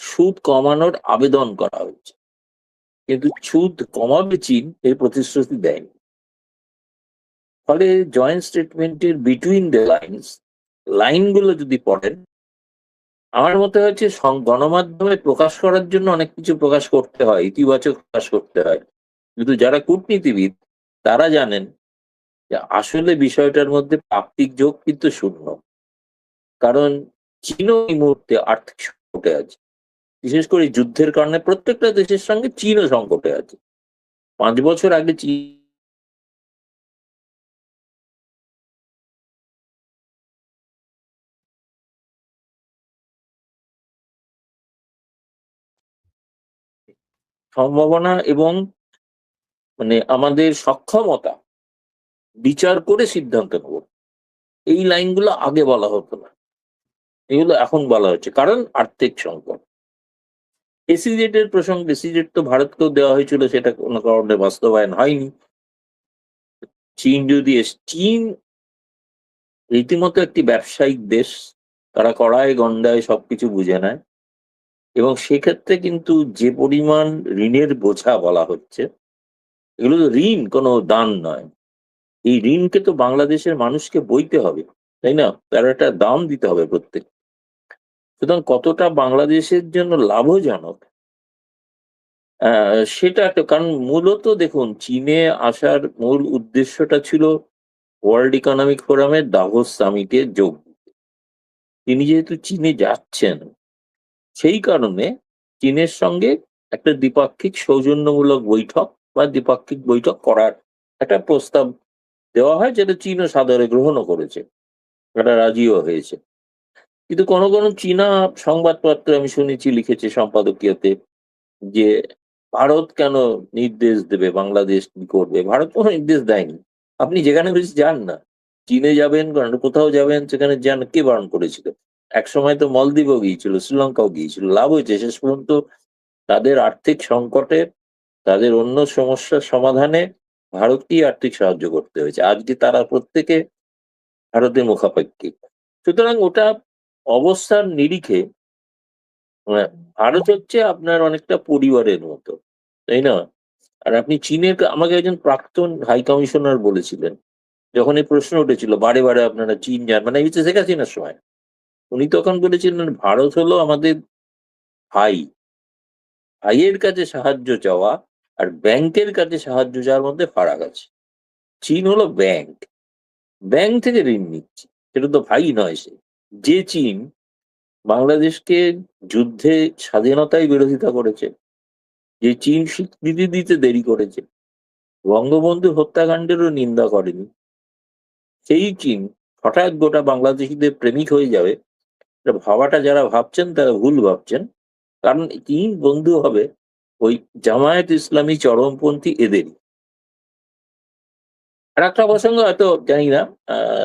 সুদ কমানোর আবেদন করা হচ্ছে, কিন্তু সুদ কমাবে চীন এই প্রতিশ্রুতি দেয়নি। ফলে জয়েন্ট স্টেটমেন্টের বিটুইন দ্য লাইনগুলো যদি পড়েন, আমার মতে হচ্ছে গণমাধ্যমে প্রকাশ করার জন্য অনেক কিছু প্রকাশ করতে হয়, ইতিবাচক প্রকাশ করতে হয়, কিন্তু যারা কূটনীতিবিদ তারা জানেন যে আসলে বিষয়টার মধ্যে প্রাপ্তিক যোগ কিন্তু শূন্য। কারণ চীনও এই মুহূর্তে আর্থিক সংকটে আছে, বিশেষ করে যুদ্ধের কারণে প্রত্যেকটা দেশের সঙ্গে চীনও সংকটে আছে। 5 বছর আগে চীন সম্ভাবনা এবং মানে আমাদের সক্ষমতা বিচার করে সিদ্ধান্ত নেব, এই লাইনগুলো আগে বলা হতো না, এগুলো এখন বলা হচ্ছে কারণ আর্থিক সংকট। এসিজেড এর প্রসঙ্গে, এসিজেড তো ভারতকেও দেওয়া হয়েছিল, সেটা কোনো কারণে বাস্তবায়ন হয়নি। চীন রীতিমতো একটি ব্যবসায়িক দেশ, তারা কড়ায় গন্ডায় সবকিছু বুঝে নেয়, এবং সেক্ষেত্রে কিন্তু যে পরিমাণ ঋণের বোঝা বলা হচ্ছে, এগুলো তো ঋণ, কোনো দান নয়। এই ঋণকে তো বাংলাদেশের মানুষকে বইতে হবে, তাই না? তার একটা দাম দিতে হবে প্রত্যেক। সুতরাং কতটা বাংলাদেশের জন্য লাভজনক, সেটা একটা কারণ। মূলত দেখুন, চীনে আসার মূল উদ্দেশ্যটা ছিল ওয়ার্ল্ড ইকোনমিক ফোরামের দাভোস সামিটে যোগ দিতে। তিনি যেহেতু চীনে যাচ্ছেন, সেই কারণে চীনের সঙ্গে একটা দ্বিপাক্ষিক সৌজন্যমূলক বৈঠক বা দ্বিপাক্ষিক বৈঠক করার একটা প্রস্তাব দেওয়া হয়, যেটা চীনও সাদরে গ্রহণও করেছে, এটা রাজিও হয়েছে। কিন্তু কোনো কোনো চীনা সংবাদপত্র আমি শুনেছি লিখেছে সম্পাদকীয়তে যে ভারত কেন নির্দেশ দেবে বাংলাদেশ কি করবে। ভারত কোনো নির্দেশ দেয়নি, আপনি যেখানে খুশি যান না, চীনে যাবেন, কোথাও যাবেন, সেখানে যান, কে বারণ করেছিল? এক সময় তো মলদ্বীপও গিয়েছিল, শ্রীলঙ্কাও গিয়েছিল, লাভ হয়েছে শেষ পর্যন্ত। তাদের আর্থিক সংকটে, তাদের অন্য সমস্যার সমাধানে ভারতকেই আর্থিক সাহায্য করতে হয়েছে। আজকে তারা প্রত্যেকে ভারতের মুখাপেক্ষী। সুতরাং ওটা অবস্থার নিরিখে ভারত হচ্ছে আপনার অনেকটা পরিবারের মতো, তাই না? আর আপনি চীনের, আমাকে একজন প্রাক্তন হাই কমিশনার বলেছিলেন, যখন এই প্রশ্ন উঠেছিল বারে বারে আপনারা চীন যান, মানে এই হচ্ছে শেখ হাসিনার সময়, উনি তখন বলেছিলেন ভারত হলো আমাদের ভাই, ভাইয়ের কাছে সাহায্য চাওয়া আর ব্যাংকের কাছে সাহায্য চাওয়ার মধ্যে ফারাক আছে। চীন হলো ব্যাংক, ব্যাংক থেকে ঋণ নিচ্ছে, সেটা তো ভাই নয় সে। যে চীন বাংলাদেশকে যুদ্ধে স্বাধীনতায় বিরোধিতা করেছে, যে চীন স্বীকৃতি দিতে দেরি করেছে, বঙ্গবন্ধু হত্যাকাণ্ডেরও নিন্দা করেনি, সেই চীন হঠাৎ গোটা বাংলাদেশিদের প্রেমিক হয়ে যাবে, এটা ভাবাটা যারা ভাবছেন তারা ভুল ভাবছেন। কারণ চীন বন্ধু হবে ওই জামায়াত ইসলামী চরমপন্থী এদেরই। আর একটা প্রসঙ্গ হয়তো জানি না,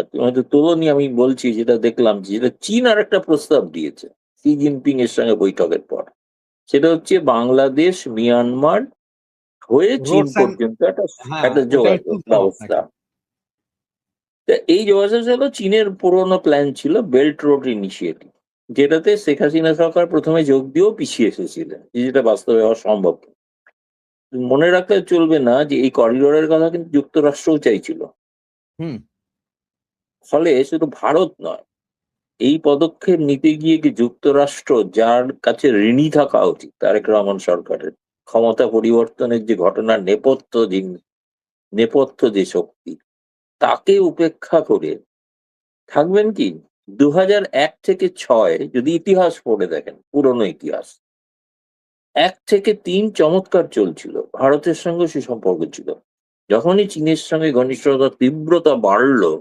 তুমি হয়তো তোলনি, আমি বলছি যেটা দেখলাম, যেটা চীন আর একটা প্রস্তাব দিয়েছে শি জিনপিং এর সঙ্গে বৈঠকের পর, সেটা হচ্ছে বাংলাদেশ মিয়ানমার হয়ে চীন রোডস এন্ড, পর্যন্ত একটা হ্যাঁ একটা ওটা আমি যোগাযোগ শুনছিলাম ব্যবস্থা। আপনাকে। তা এই যোগাযোগ হলো চীনের পুরোনো প্ল্যান ছিল বেল্ট রোড ইনিশিয়েটিভ, যেটাতে শেখ হাসিনা সরকার প্রথমে যোগ দিয়েও পিছিয়ে এসেছিলেন, যেটা বাস্তবে হওয়া সম্ভব না। মনে রাখলে চলবে না যে এই করিডোরের কথা কিন্তু যুক্তরাষ্ট্রও চাইছিল। হুম। ফলে শুধু ভারত নয়, এই পদক্ষেপ নিতে গিয়ে কি যুক্তরাষ্ট্র, যার কাছে ঋণী থাকা উচিত তারেক রহমান সরকারের, ক্ষমতা পরিবর্তনের যে ঘটনার নেপথ্য যে শক্তি, তাকে উপেক্ষা করে থাকবেন কি? 2001 থেকে 6 যদি ইতিহাস পড়ে দেখেন, পুরনো ইতিহাস, 1 থেকে 3 চমৎকার চলছিল, ভারতের সঙ্গে সুসম্পর্ক ছিল। যখনই চীনের সঙ্গে ঘনিষ্ঠতার তীব্রতা বাড়লো,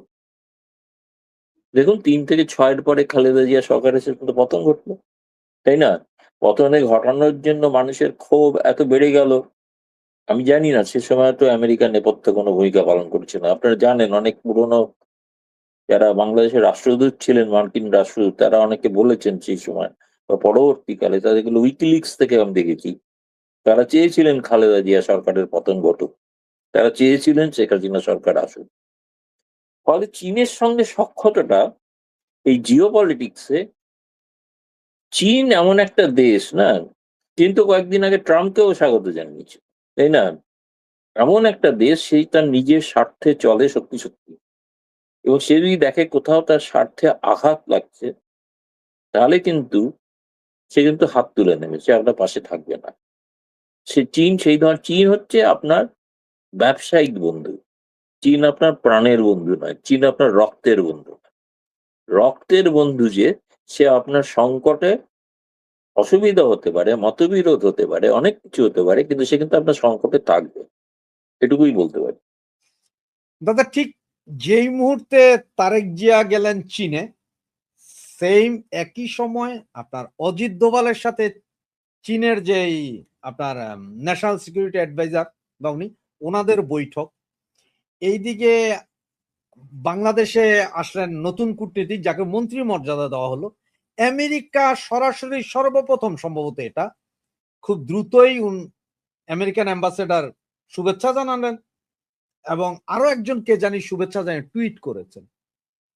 দেখুন 3 থেকে 6 পরে খালেদা জিয়া সরকারের শেষ পর্যন্ত পতন ঘটলো, তাই না? পতনে ঘটানোর জন্য মানুষের ক্ষোভ এত বেড়ে গেল, আমি জানি না সে সময় তো আমেরিকার নেপথ্যে কোনো ভূমিকা পালন করছে না। আপনারা জানেন অনেক পুরনো যারা বাংলাদেশের রাষ্ট্রদূত ছিলেন, মার্কিন রাষ্ট্রদূত, তারা অনেকে বলেছেন সেই সময় বা পরবর্তীকালে, তাদেরগুলো উইকিলিক্স থেকে আমি দেখেছি, তারা চেয়েছিলেন খালেদা জিয়া সরকারের পতন ঘটুক, তারা চেয়েছিলেন শেখ হাসিনা সরকার আসুক। ফলে চীনের সঙ্গে সখ্যতাটা এই জিও পলিটিক্সে, চীন এমন একটা দেশ না, চীন তো কয়েকদিন আগে ট্রাম্পকেও স্বাগত জানিয়েছে, তাই না? এমন একটা দেশ, সেই তার নিজের স্বার্থে চলে সত্যি সত্যি, এবং সে যদি দেখে কোথাও তার স্বার্থে আঘাত লাগছে, তাহলে কিন্তু সে কিন্তু হাত তুলে নেবে, সে আপনার পাশে থাকবে না। সেই ধর চীন হচ্ছে আপনার ব্যবসায়িক বন্ধু, চীন আপনার প্রাণের বন্ধু নয়, চীন আপনার রক্তের বন্ধু নয়। রক্তের বন্ধু যে, সে আপনার সংকটে, অসুবিধা হতে পারে, মতবিরোধ হতে পারে, অনেক কিছু হতে পারে, কিন্তু সে কিন্তু আপনার সংকটে থাকবে, এটুকুই বলতে পারি। দাদা ঠিক যেই মুহূর্তে তারেক জিয়া গেলেন চীনে, সেম একই সময় আপনার অজিত দোভালের সাথে চীনের যেই আপনার ন্যাশনাল সিকিউরিটি অ্যাডভাইজার বা ওনাদের বৈঠক। এইদিকে বাংলাদেশে আসলেন নতুন কূটনীতিক যাকে মন্ত্রী মর্যাদা দেওয়া হলো। আমেরিকা সরাসরি সর্বপ্রথম সম্ভবত এটা খুব দ্রুতই আমেরিকান অ্যাম্বাসেডর শুভেচ্ছা জানালেন এবং আরো একজন কে জানি শুভেচ্ছা জানিয়ে টুইট করেছেন।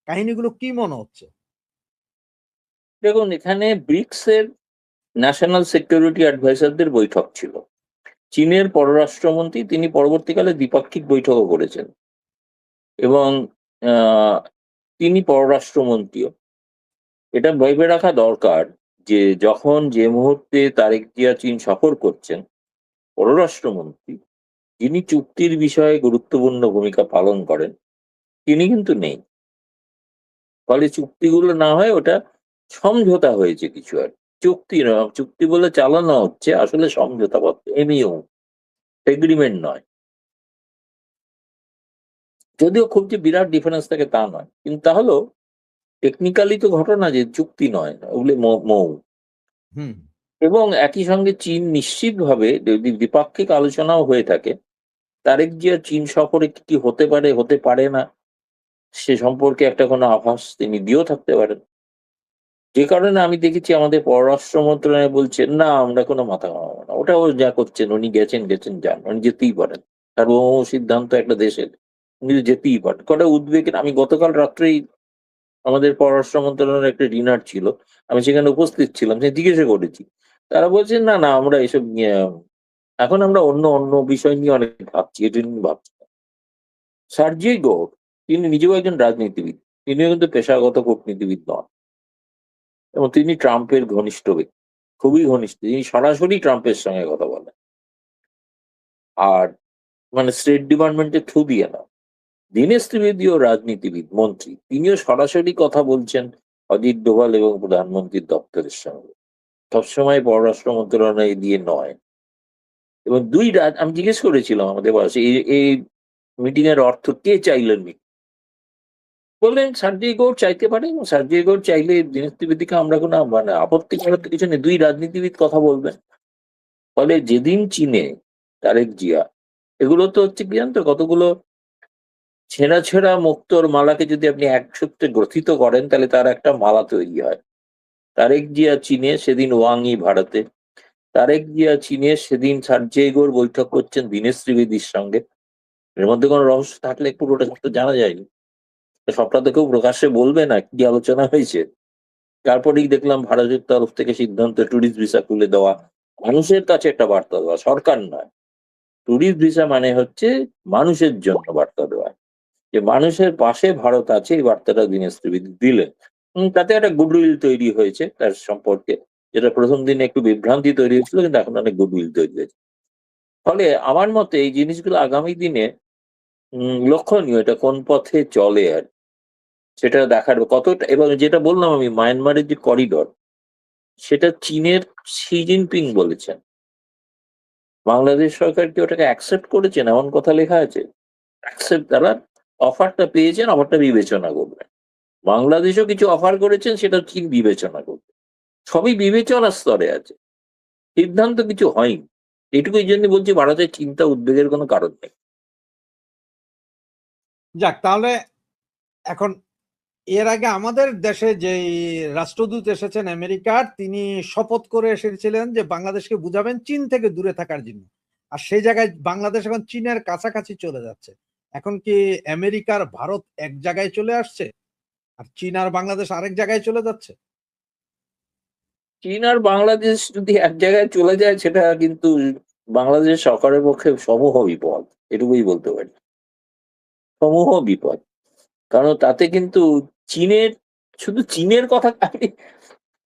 কাহিনীগুলো কি মনে হচ্ছে? দেখুন, এখানে ব্রিক্স এর ন্যাশনাল সিকিউরিটি অ্যাডভাইজারদের বৈঠক ছিল। চীনের পররাষ্ট্রমন্ত্রী তিনি পরবর্তীকালে দ্বিপাক্ষিক বৈঠকও করেছেন এবং তিনি পররাষ্ট্রমন্ত্রীও। এটা ভেবে রাখা দরকার যে যখন যে মুহূর্তে তারেক জিয়া চীন সফর করছেন, পররাষ্ট্রমন্ত্রী যিনি চুক্তির বিষয়ে গুরুত্বপূর্ণ ভূমিকা পালন করেন তিনি কিন্তু নেই। ফলে চুক্তিগুলো না হয় ওটা সমঝোতা হয়েছে কিছু, আর চুক্তি নয়। চুক্তি বলে চালানো হচ্ছে, আসলে সমঝোতাপত্র, এমইও, এগ্রিমেন্ট নয়। যদিও খুব যে বিরাট ডিফারেন্স থাকে তা নয়, কিন্তু তাহলেও টেকনিক্যালি তো ঘটনা যে চুক্তি নয়, ওগুলো মৌ। হুম এবং একই সঙ্গে চীন নিশ্চিতভাবে যদি দ্বিপাক্ষিক আলোচনাও হয়ে থাকে, তারেক জিয়া চীন সফরে কি হতে পারে হতে পারে না সে সম্পর্কে একটা কোনো আভাস তিনি দিয়েও থাকতে পারেন। যে কারণে আমি দেখেছি আমাদের পররাষ্ট্র মন্ত্রণালয় বলছেন না, আমরা কোনো মাথা ঘামাবো না, ওটা ও যা করছেন, উনি গেছেন যান, উনি যেতেই পারেন, সার্বভৌম সিদ্ধান্ত একটা দেশের, উনি যেতেই পারেন। কটা উদ্বেগের, আমি গতকাল রাত্রেই আমাদের পররাষ্ট্র মন্ত্রণালয়ের একটা ডিনার ছিল, আমি সেখানে উপস্থিত ছিলাম, সে জিজ্ঞেসা করেছি, তারা বলছেন না না আমরা এসব নিয়ে এখন আমরা অন্য অন্য বিষয় নিয়ে অনেক ভাবছি, এটা নিয়ে ভাবছি না। সার্জিই গৌড় তিনি নিজেও একজন রাজনীতিবিদ, তিনিও কিন্তু পেশাগত কূটনীতিবিদ নন এবং তিনি ট্রাম্পের ঘনিষ্ঠ ব্যক্তি, খুবই ঘনিষ্ঠ। তিনি সরাসরি ট্রাম্পের সঙ্গে কথা বলেন, আর মানে স্টেট ডিপার্টমেন্টের থ্রু দিয়ে না। দীনেশ ত্রিবেদীও রাজনীতিবিদ, মন্ত্রী, তিনিও সরাসরি কথা বলছেন অজিত ডোভাল এবং প্রধানমন্ত্রীর দপ্তরের সঙ্গে, সবসময় পররাষ্ট্র মন্ত্রণালয় দিয়ে নয়। এবং আমি জিজ্ঞেস করেছিলাম আমাদের বয়সে এই মিটিং এর অর্থ কে চাইলেন, বললেন সার্জিই গৌড় চাইতে পারে, এবং সার্জিই গৌড় চাইলে দীনেশ ত্রিবেদীকে আমরা কোনো মানে আপত্তি করার তো কিছু নেই, দুই রাজনীতিবিদ কথা বলবেন। ফলে যেদিন চীনে তারেক জিয়া, এগুলো তো হচ্ছে কি জানতো, কতগুলো ছেঁড়া ছেঁড়া মুক্তোর মালাকে যদি আপনি এক সূত্রে গ্রথিত করেন তাহলে তার একটা মালা তৈরি হয়। তারেক জিয়া চীনে, সেদিন ওয়াং ই ভারতে। তারেক জিয়া চীনে, সেদিন সার্জিই গৌড় বৈঠক করছেন দীনেশ ত্রিবেদীর সঙ্গে। এর মধ্যে কোনো রহস্য থাকলে পুরোটা তো জানা যায়নি, সবটা তো কেউ প্রকাশ্যে বলবে না কি আলোচনা হয়েছে। তারপরেই দেখলাম ভারতের তরফ থেকে সিদ্ধান্ত ট্যুরিস্ট ভিসা খুলে দেওয়া, মানুষের কাছে একটা বার্তা দেওয়া, সরকার নয়। ট্যুরিস্ট ভিসা মানে হচ্ছে মানুষের জন্য বার্তা দেওয়া, যে মানুষের পাশে ভারত আছে, এই বার্তাটা দীনেশ ত্রিবেদী দিলেন। তাতে একটা গুডউইল তৈরি হয়েছে তার সম্পর্কে, যেটা প্রথম দিনে একটু বিভ্রান্তি তৈরি হয়েছিল, কিন্তু এখন অনেক গুডউইল তৈরি হয়েছে। ফলে আমার মতে এই জিনিসগুলো আগামী দিনে লক্ষণীয়, এটা কোন পথে চলে আর সেটা দেখার কতটা। এবং যেটা বললাম আমি, মায়ানমারের যে করিডর, সেটা চীনের শি জিনপিং বলেছেন, বাংলাদেশ সরকার কি ওটাকে অ্যাকসেপ্ট করেছেন এমন কথা লেখা আছে। অ্যাকসেপ্ট, তারা অফারটা পেয়েছেন, অফারটা বিবেচনা করবেন। বাংলাদেশও কিছু অফার করেছেন, সেটা চীন বিবেচনা করবে। সবই বিবেচনার স্তরে আছে, সিদ্ধান্ত কিছু হয়নি। এটুকু এই জন্য বলছি, ভারতের চিন্তা উদ্বেগের কোনো কারণ নেই। যাক, তাহলে এখন এর আগে আমাদের দেশে যে রাষ্ট্রদূত এসেছেন আমেরিকার, তিনি শপথ করে এসেছিলেন যে বাংলাদেশকে বুঝাবেন চীন থেকে দূরে থাকার জন্য। আর সেই জায়গায় বাংলাদেশ এখন চীনের কাছাকাছি চলে যাচ্ছে। এখন কি আমেরিকার ভারত এক জায়গায় চলে আসছে আর চীন আর বাংলাদেশ আরেক জায়গায় চলে যাচ্ছে? চীন আর বাংলাদেশ যদি এক জায়গায় চলে যায়, সেটা কিন্তু বাংলাদেশ সরকারের পক্ষে সমূহ বিপদ, এটুকুই বলতে পারি, সমূহ বিপদ। কারণ তাতে কিন্তু চীনের, শুধু চীনের কথা আমি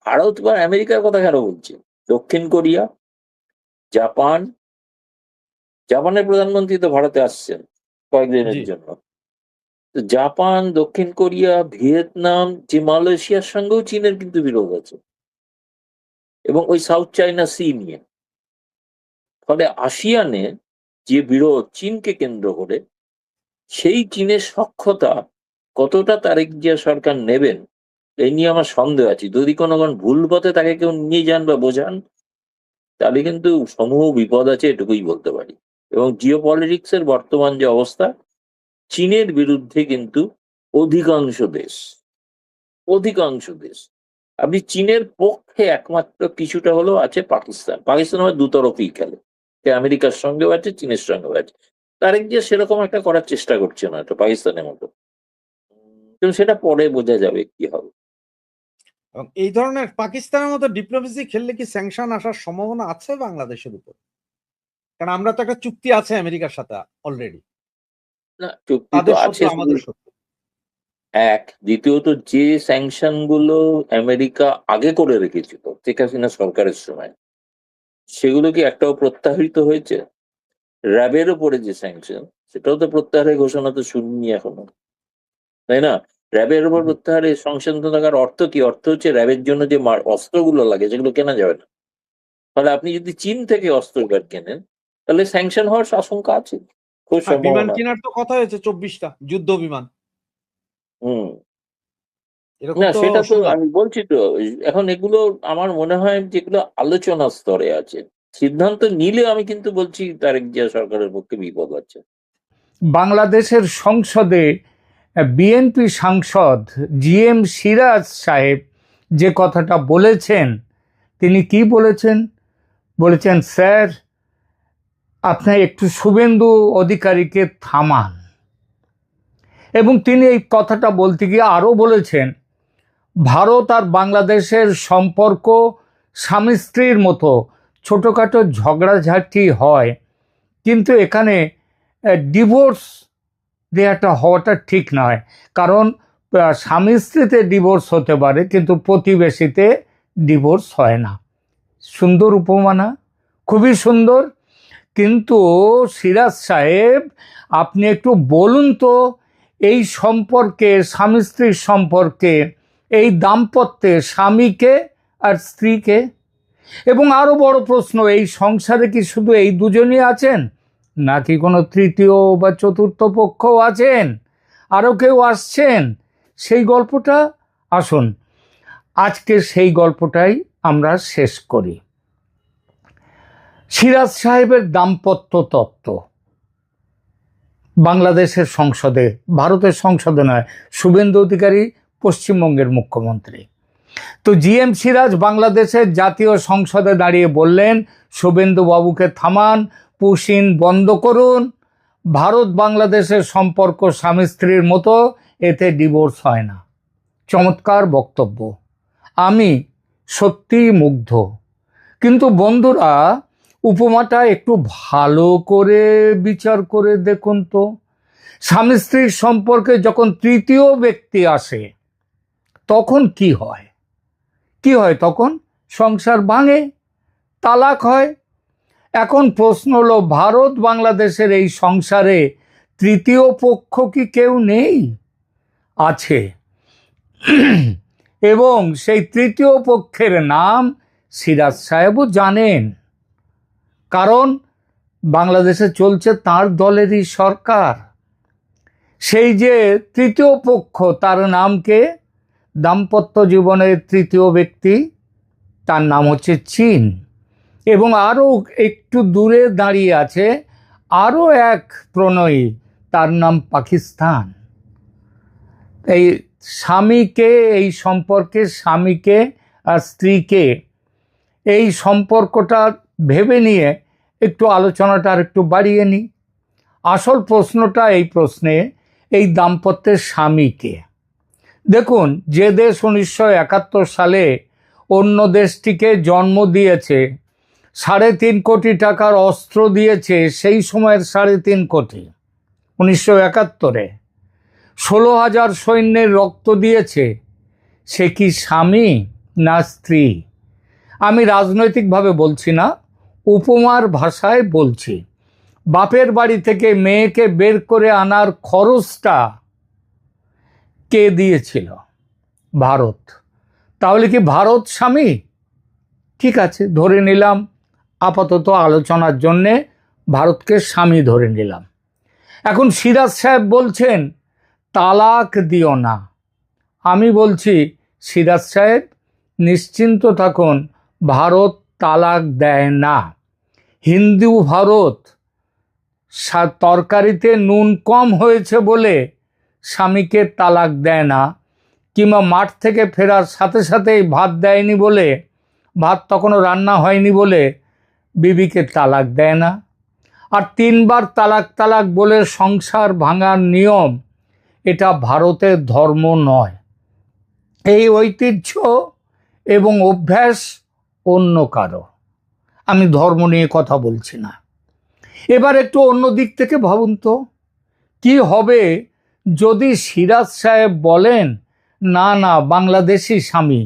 ভারত বা আমেরিকার কথা কেন বলছি, দক্ষিণ কোরিয়া, জাপান, জাপানের প্রধানমন্ত্রী তো ভারতে আসছেন কয়েকদিনের জি জন্য। তো জাপান, দক্ষিণ কোরিয়া, ভিয়েতনাম, যে মালয়েশিয়ার সঙ্গেও চীনের কিন্তু বিরোধ আছে, এবং ওই সাউথ চায়না সি নিয়ে। ফলে আসিয়ানে যে বিরোধ চীনকে কেন্দ্র করে, সেই চীনের সখ্যতা কতটা তারেক জিয়া সরকার নেবেন এই নিয়ে আমার সন্দেহ আছে। যদি কোনো ভুল পথে তাকে কেউ নিয়ে যান বা বোঝান, তাহলে কিন্তু সমূহ বিপদ আছে, এটুকুই বলতে পারি। এবং জিওপলিটিক্স এর বর্তমান যে অবস্থা, চীনের বিরুদ্ধে কিন্তু অধিকাংশ দেশ অধিকাংশ দেশ আপনি চীনের পক্ষে একমাত্র কিছুটা হলেও আছে পাকিস্তান আবার দুতরফই খেলে, সে আমেরিকার সঙ্গেও আছে, চীনের সঙ্গেও আছে। তারেক জিয়া সেরকম একটা করার চেষ্টা করছে না, তো পাকিস্তানের মতো। কিন্তু সেটা পরে বোঝা যাবে কি হবে। এবং এই ধরনের পাকিস্তানের মতো ডিপ্লোমেসি খেললে কি স্যাংশন আসার সম্ভাবনা আছে বাংলাদেশের উপর? কারণ আমরা তো একটা চুক্তি আছে আমেরিকার সাথে অলরেডি, না, চুক্তি তো তাদের আছে শত্রু আমাদের শত্রু। এক। দ্বিতীয়ত, যে স্যাংশন গুলো আমেরিকা আগে করে রেখেছিল শেখ হাসিনা সরকারের সময়, সেগুলো কি একটাও প্রত্যাহৃত হয়েছে? র্যাবের উপরে যে স্যাংশন, সেটাও তো প্রত্যাহারের ঘোষণা তো শুনিনি এখনো, তাই না? র্যাবের উপর প্রত্যাহারের সংশোধন থাকার অর্থ কি? অর্থ হচ্ছে র্যাবের জন্য যে অস্ত্রগুলো লাগে সেগুলো কেনা যাবে না। ফলে আপনি যদি চীন থেকে অস্ত্র কেনেন, তাহলে স্যাংশন হওয়ার আশঙ্কা আছে, খুব বিমান সম্ভাবনা। কেনার তো কথা হয়েছে 24টা যুদ্ধ বিমান, হম। এরকম না, তো সেটা তো শোনা। আমি বলছি তো, এখন এগুলো আমার মনে হয় যেগুলো আলোচনা স্তরে আছে, সিদ্ধান্ত নিলে আমি কিন্তু বলছি তারেক জিয়া সরকারের পক্ষে বিপদ আছে। বাংলাদেশের সংসদে বিএনপি সাংসদ জিএম সিরাজ সাহেব যে কথাটা বলেছেন, তিনি কি বলেছেন? বলেছেন, স্যার আপনি একটু শুভেন্দু অধিকারীকে থামান। এবং তিনি এই কথাটা বলতে গিয়ে আরও বলেছেন, ভারত আর বাংলাদেশের সম্পর্ক স্বামী স্ত্রীর মতো, ছোটোখাটো ঝগড়াঝাটি হয়, কিন্তু এখানে ডিভোর্স দেওয়াটা হওয়াটা ঠিক নয়। কারণ স্বামী স্ত্রীতে ডিভোর্স হতে পারে, কিন্তু প্রতিবেশীতে ডিভোর্স হয় না। সুন্দর উপমানা, খুবই সুন্দর। কিন্তু সিরাজ সাহেব, আপনি একটু বলুন তো, এই সম্পর্কে, স্বামী স্ত্রীর সম্পর্কে, এই দাম্পত্যে স্বামীকে আর স্ত্রীকে, এবং আরও বড় প্রশ্ন, এই সংসারে কি শুধু এই দুজনই আছেন, নাকি কোনো তৃতীয় বা চতুর্থ পক্ষও আছেন, আরও কেউ আসছেন? সেই গল্পটা আসুন আজকে সেই গল্পটাই আমরা শেষ করি। সিরাজ সাহেবের দাম্পত্য তত্ত্ব বাংলাদেশের সংসদে, ভারতের সংসদে নয়, শুভেন্দু অধিকারী পশ্চিমবঙ্গের মুখ্যমন্ত্রী। তো জিএম সিরাজ বাংলাদেশের জাতীয় সংসদে দাঁড়িয়ে বললেন, শুভেন্দু বাবুকে থামান, পুশিন বন্ধ করুন, ভারত বাংলাদেশের সম্পর্ক স্বামী স্ত্রীর মতো, এতে ডিভোর্স হয় না। চমৎকার বক্তব্য, আমি সত্যিই মুগ্ধ। কিন্তু বন্ধুরা, উপমাটা একটু ভালো করে বিচার করে দেখুন তো, স্বামী স্ত্রীর সম্পর্কে যখন তৃতীয় ব্যক্তি আসে তখন কি হয়? কি হয় তখন? সংসার ভাঙে, তালাক হয়। এখন প্রশ্ন হলো, ভারত বাংলাদেশের এই সংসারে তৃতীয় পক্ষ কি কেউ নেই? আছে। এবং সেই তৃতীয় পক্ষের নাম সিরাজ সাহেবও জানেন, কারণ বাংলাদেশে চলছে তার দলেরই সরকার। সেই যে তৃতীয় পক্ষ, তার নামকে, দাম্পত্য জীবনের তৃতীয় ব্যক্তি, তার নাম হচ্ছে চীন। এবং আরও একটু দূরে দাঁড়িয়ে আছে আরও এক প্রণয়ী, তার নাম পাকিস্তান। এই স্বামীকে, এই সম্পর্কে স্বামীকে আর স্ত্রীকে, এই সম্পর্কটা ভেবে নিয়ে একটু আলোচনাটা আর একটু বাড়িয়ে নিই। আসল প্রশ্নটা এই প্রশ্নে, এই দাম্পত্যের স্বামীকে। দেখুন, যে দেশ 1971 সালে অন্য দেশটিকে জন্ম দিয়েছে, 3.5 কোটি টাকার অস্ত্র দিয়েছে, সেই সময়ের 3.5 কোটি 1971-এ 16,000 সৈন্যের রক্ত দিয়েছে, সে কি স্বামী না স্ত্রী? আমি রাজনৈতিকভাবে বলছি না, উপমার ভাষায় বলছি। বাপের বাড়ি থেকে মেয়েকে বের করে আনার খরচটা কে দিয়েছিল? ভারত। তাহলে কি ভারত স্বামী? ঠিক আছে, ধরে নিলাম, আপাতত আলোচনার জন্যে ভারতকে স্বামী ধরে নিলাম। এখন সিরাজ সাহেব বলছেন তালাক দিও না। আমি বলছি, সিরাজ সাহেব নিশ্চিন্ত থাকুন, ভারত তালাক দেয় না। হিন্দু ভারত তরকারিতে নুন কম হয়েছে বলে স্বামীকে তালাক দেয় না, কিংবা মাঠ থেকে ফেরার সাথে সাথেই ভাত দেয়নি বলে, ভাত তখনও রান্না হয়নি বলে বিবিকে তালাক দেয় না। আর 3 বার তালাক তালাক বলে সংসার ভাঙার নিয়ম, এটা ভারতের ধর্ম নয়। এই ঐতিহ্য এবং অভ্যাস অন্য কারো। আমি ধর্ম নিয়ে কথা বলছি না। এবার একটু অন্য দিক থেকে ভাবুন তো, কি হবে যদি সিরাজ সাহেব বলেন, না না, বাংলাদেশি স্বামী,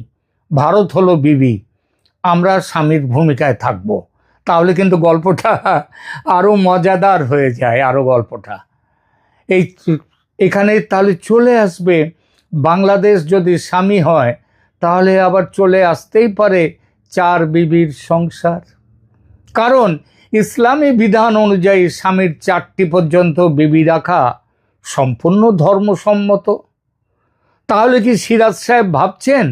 ভারত হলো বিবি, আমরা স্বামীর ভূমিকায় থাকব। তাহলে কিন্তু গল্পটা আরও মজাদার হয়ে যায়। আরও গল্পটা এখানে তাহলে চলে আসবে, বাংলাদেশ যদি স্বামী হয় তাহলে আবার চলে আসতেই পারে 4 বিবির সংসার। কারণ ইসলামী বিধান অনুযায়ী স্বামীর 4টি পর্যন্ত বিবি রাখা সম্পূর্ণ ধর্মসম্মত। তাহলে কি সিরাজ সাহেব ভাবছেন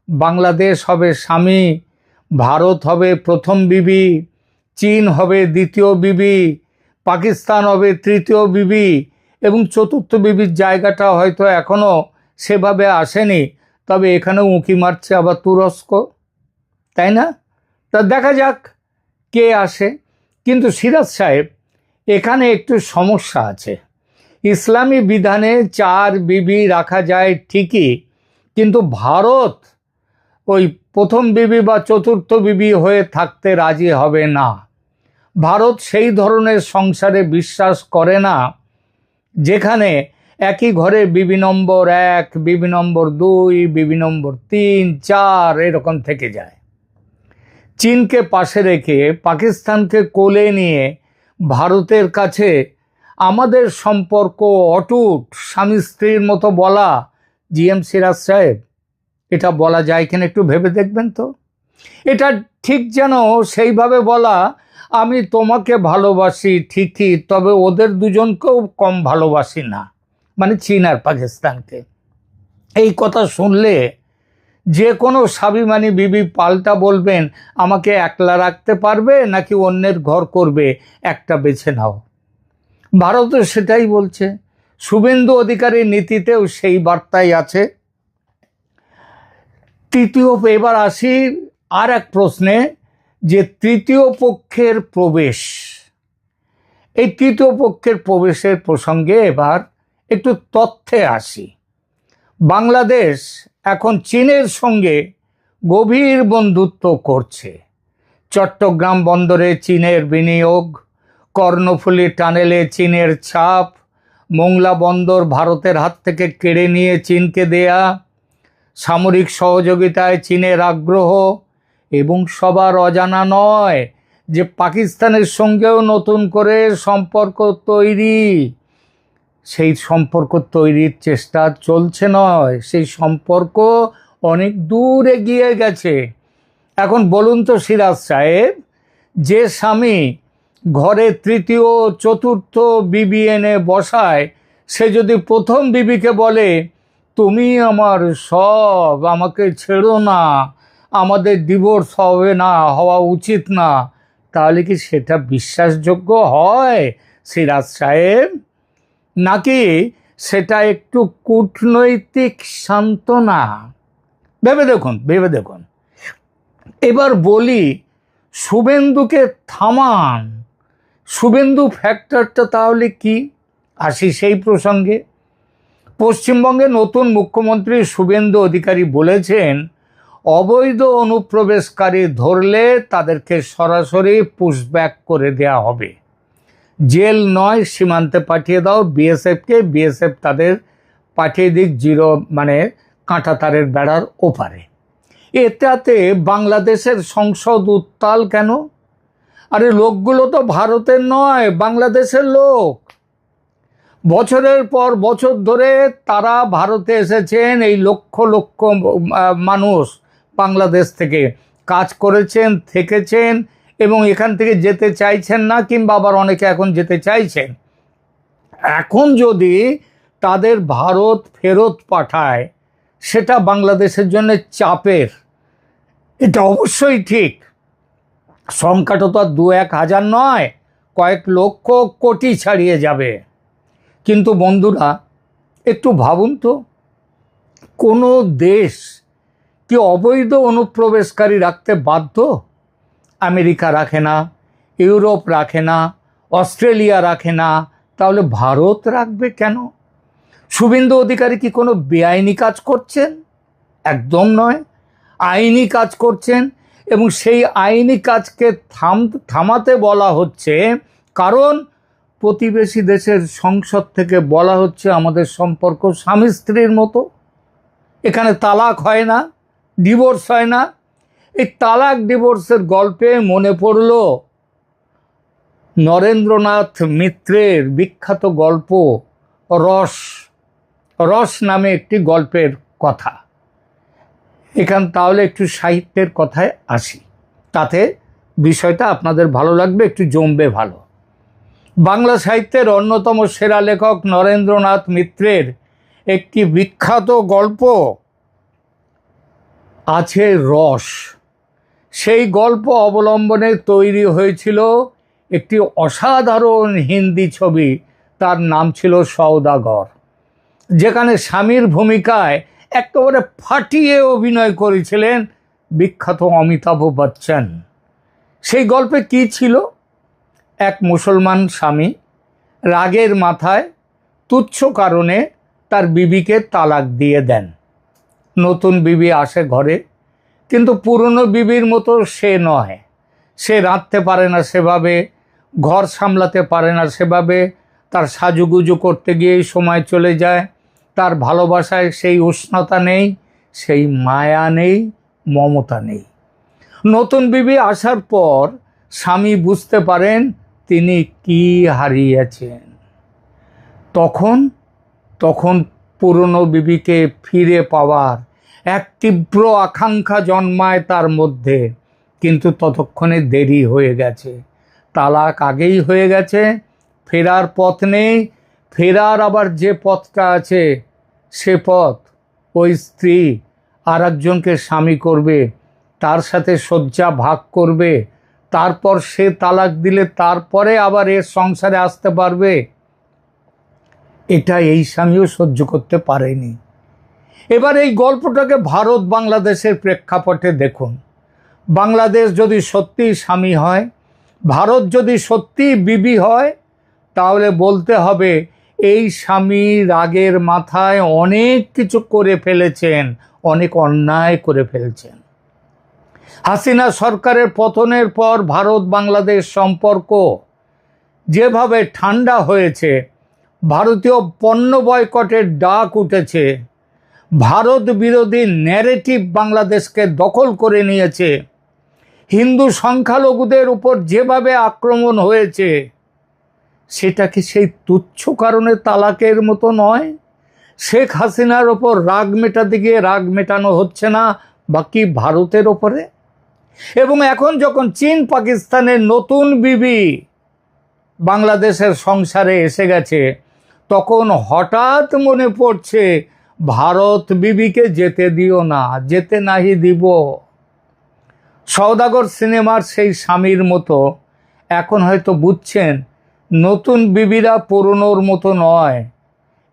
বাংলাদেশ হবে স্বামী, ভারত হবে প্রথম বিবি, চীন হবে দ্বিতীয় বিবি, পাকিস্তান হবে তৃতীয় বিবি, এবং চতুর্থ বিবির জায়গাটা হয়তো এখনও সেভাবে আসেনি, তবে এখানে উঁকি মারছে আবার তুরস্ক, তাই না? তা দেখা যাক কে আসে। কিন্তু সিরাজ সাহেব, এখানে একটু সমস্যা আছে। ইসলামী বিধানে 4 বিবি রাখা যায় ঠিকই, কিন্তু ভারত ওই প্রথম বিবি বা চতুর্থ বিবি হয়ে থাকতে রাজি হবে না। ভারত সেই ধরনের সংসারে বিশ্বাস করে না যেখানে একই ঘরে বিবি নম্বর 1, বিবি নম্বর 2, বিবি নম্বর 3, 4 এরকম থেকে যায়। চীনকে পাশে রেখে, পাকিস্তানকে কোলে নিয়ে ভারতের কাছে আমাদের সম্পর্ক অটুট, স্বামী স্ত্রীর মতো বলা, জিএম সিরাজ সাহেব, এটা বলা যায় কিনা একটু ভেবে দেখবেন তো। এটা ঠিক যেন সেইভাবে বলা, আমি তোমাকে ভালোবাসি ঠিকই, তবে ওদের দুজনকেও কম ভালোবাসি না, মানে চীন আর পাকিস্তানকে। এই কথা শুনলে যে কোনো স্বাভিমানী বিবি পাল্টা বলবেন, আমাকে একলা রাখতে পারবে নাকি অন্যের ঘর করবে, একটা বেছে নাও। ভারতও সেটাই বলছে। শুভেন্দু অধিকারীর নীতিতেও সেই বার্তাই আছে। এবার আসি আর এক প্রশ্নে, যে তৃতীয় পক্ষের প্রবেশ। এই তৃতীয় পক্ষের প্রবেশের প্রসঙ্গে এবার একটু তথ্যে আসি। বাংলাদেশ এখন চীনের সঙ্গে গভীর বন্ধুত্ব করছে। চট্টগ্রাম বন্দরে চীনের বিনিয়োগ, কর্ণফুলী টানেলে চীনের ছাপ, মোংলা বন্দর ভারতের হাত থেকে কেড়ে নিয়ে চীনকে দেয়া, সামরিক সহযোগিতায় চীনের আগ্রহ, এবং সবার অজানা নয় যে পাকিস্তানের সঙ্গেও নতুন করে সম্পর্ক তৈরি। সেই সম্পর্ক তৈরির চেষ্টা চলছে নয়, সেই সম্পর্ক অনেক দূর এগিয়ে গেছে। এখন বলুন তো সিরাজ সাহেব, যে স্বামী ঘরে তৃতীয় চতুর্থ বিবি এনে বসায়, সে যদি প্রথম বিবিকে বলে, তুমি আমার সব, আমাকে ছেড়ো না, আমাদের ডিভোর্স হবে না, হওয়া উচিত না, তাহলে কি সেটা বিশ্বাসযোগ্য হয় সিরাজ সাহেব? নাকি সেটা একটু কূটনৈতিক সান্ত্বনা? ভেবে দেখুন, ভেবে দেখুন। এবার বলি, শুভেন্দুকে থামান। শুভেন্দু ফ্যাক্টরটা তাহলে কি? আসি সেই প্রসঙ্গে। পশ্চিমবঙ্গে নতুন মুখ্যমন্ত্রী শুভেন্দু অধিকারী বলেছেন, অবৈধ অনুপ্রবেশকারী ধরলে তাদেরকে সরাসরি পুশব্যাক করে দেয়া হবে, জেল নয়, সীমান্তে পাঠিয়ে দাও বিএসএফকে, বিএসএফ তাদের পাঠিয়ে দিক মানে কাঁটাতারের বেড়ার ওপারে। এটাতে বাংলাদেশের সংসদ উত্তাল কেন? আরে লোকগুলো তো ভারতের নয়, বাংলাদেশের লোক। বছরের পর বছর ধরে তারা ভারতে এসেছেন, এই লক্ষ লক্ষ মানুষ বাংলাদেশ থেকে কাজ করেছেন, থেকেছেন, এবং এখান থেকে যেতে চাইছেন না, কিংবা আবার অনেকে এখন যেতে চাইছেন। এখন যদি তাদের ভারত ফেরত পাঠায়, সেটা বাংলাদেশের জন্য চাপের। এটা অবশ্যই ঠিক, সংখ্যাটা তো আর 2-1 হাজার নয়, কয়েক লক্ষ কোটি ছাড়িয়ে যাবে। কিন্তু বন্ধুরা, একটু ভাবুন তো, কোনো দেশ কি অবৈধ অনুপ্রবেশকারী রাখতে বাধ্য? আমেরিকা রাখে না, ইউরোপ রাখে না, অস্ট্রেলিয়া রাখে না, তাহলে ভারত রাখবে কেন? শুভেন্দু অধিকারী কি কোনো বেআইনি কাজ করছেন? একদম নয়, আইনি কাজ করছেন। এবং সেই আইনি কাজকে থামাতে বলা হচ্ছে, কারণ প্রতিবেশী দেশের সংসদ থেকে বলা হচ্ছে আমাদের সম্পর্ক স্বামী স্ত্রীর মতো, এখানে তালাক হয় না, ডিভোর্স হয় না। এই তালাক ডিভোর্সের গল্পে মনে পড়ল নরেন্দ্রনাথ মিত্রের বিখ্যাত গল্প রস নামে একটি গল্পের কথা। তাহলে একটু সাহিত্যের কথায় আসি, তাতে বিষয়টা আপনাদের ভালো লাগবে, একটু জমবে ভালো। বাংলা সাহিত্যের অন্যতম সেরা লেখক নরেন্দ্রনাথ মিত্রের একটি বিখ্যাত গল্প আছে রস। সেই গল্প অবলম্বনে তৈরি হয়েছিল একটি অসাধারণ হিন্দি ছবি, তার নাম ছিল সওদাগর, যেখানে স্বামীর ভূমিকায় একেবারে ফাটিয়ে অভিনয় করেছিলেন বিখ্যাত অমিতাভ বচ্চন। সেই গল্পে কি ছিল? এক মুসলমান স্বামী রাগের মাথায় তুচ্ছ কারণে তার বিবিকে তালাক দিয়ে দেন। নতুন বিবি আসে ঘরে, কিন্তু পুরনো বিবির মতো সে নয়। সে রাঁধতে পারে না সেভাবে, ঘর সামলাতে পারে না সেভাবে, তার সাজুগুজু করতে গিয়েই সময় চলে যায়। তার ভালোবাসায় সেই উষ্ণতা নেই, সেই মায়া নেই, মমতা নেই। নতুন বিবি আসার পর স্বামী বুঝতে পারেন তিনি কি হারিয়েছেন। তখন পুরনো বিবিকে ফিরে পাওয়ার এক তীব্র আকাঙ্ক্ষা জন্মায় তার মধ্যে। কিন্তু ততক্ষণে দেরি হয়ে গেছে, তালাক আগেই হয়ে গেছে, ফেরার পথ নেই। ফেরার আবার যে পথটা আছে, সে পথ ওই স্ত্রী আর একজনকে স্বামী করবে, তার সাথে শয্যা ভাগ করবে, তারপর সে তালাক দিলে তারপরে আবার এর সংসারে আসতে পারবে। এটা এই স্বামীও সহ্য করতে পারেনি। এবার এই গল্পটাকে ভারত বাংলাদেশের প্রেক্ষাপটে দেখুন। বাংলাদেশ যদি সত্যি স্বামী হয়, ভারত যদি সত্যি বিবি হয়, তাহলে বলতে হবে এই স্বামী রাগের মাথায় অনেক কিছু করে ফেলেছেন, অনেক অন্যায় করে ফেলছেন। হাসিনা সরকারের পতনের পর ভারত বাংলাদেশ সম্পর্ক যেভাবে ঠান্ডা হয়েছে, ভারতীয় পণ্য বয়কটের ডাক উঠেছে, ভারত বিরোধী ন্যারেটিভ বাংলাদেশকে দখল করে নিয়েছে, হিন্দু সংখ্যালঘুদের উপর যেভাবে আক্রমণ হয়েছে, সেটা কি সেই তুচ্ছ কারণে তালাকের মতো নয়? শেখ হাসিনার ওপর রাগ মেটাতে গিয়ে রাগ মেটানো হচ্ছে না বাকি ভারতের ওপরে? এবং এখন যখন চীন পাকিস্তানের নতুন বিবি বাংলাদেশের সংসারে এসে গেছে, তখন হঠাৎ মনে পড়ছে ভারত বিবিকে যেতে দিও না, যেতে নাহি দিব। সওদাগর সিনেমার সেই স্বামীর মতো এখন হয়তো বুঝছেন নতুন বিবিরা পুরনোর মতো নয়।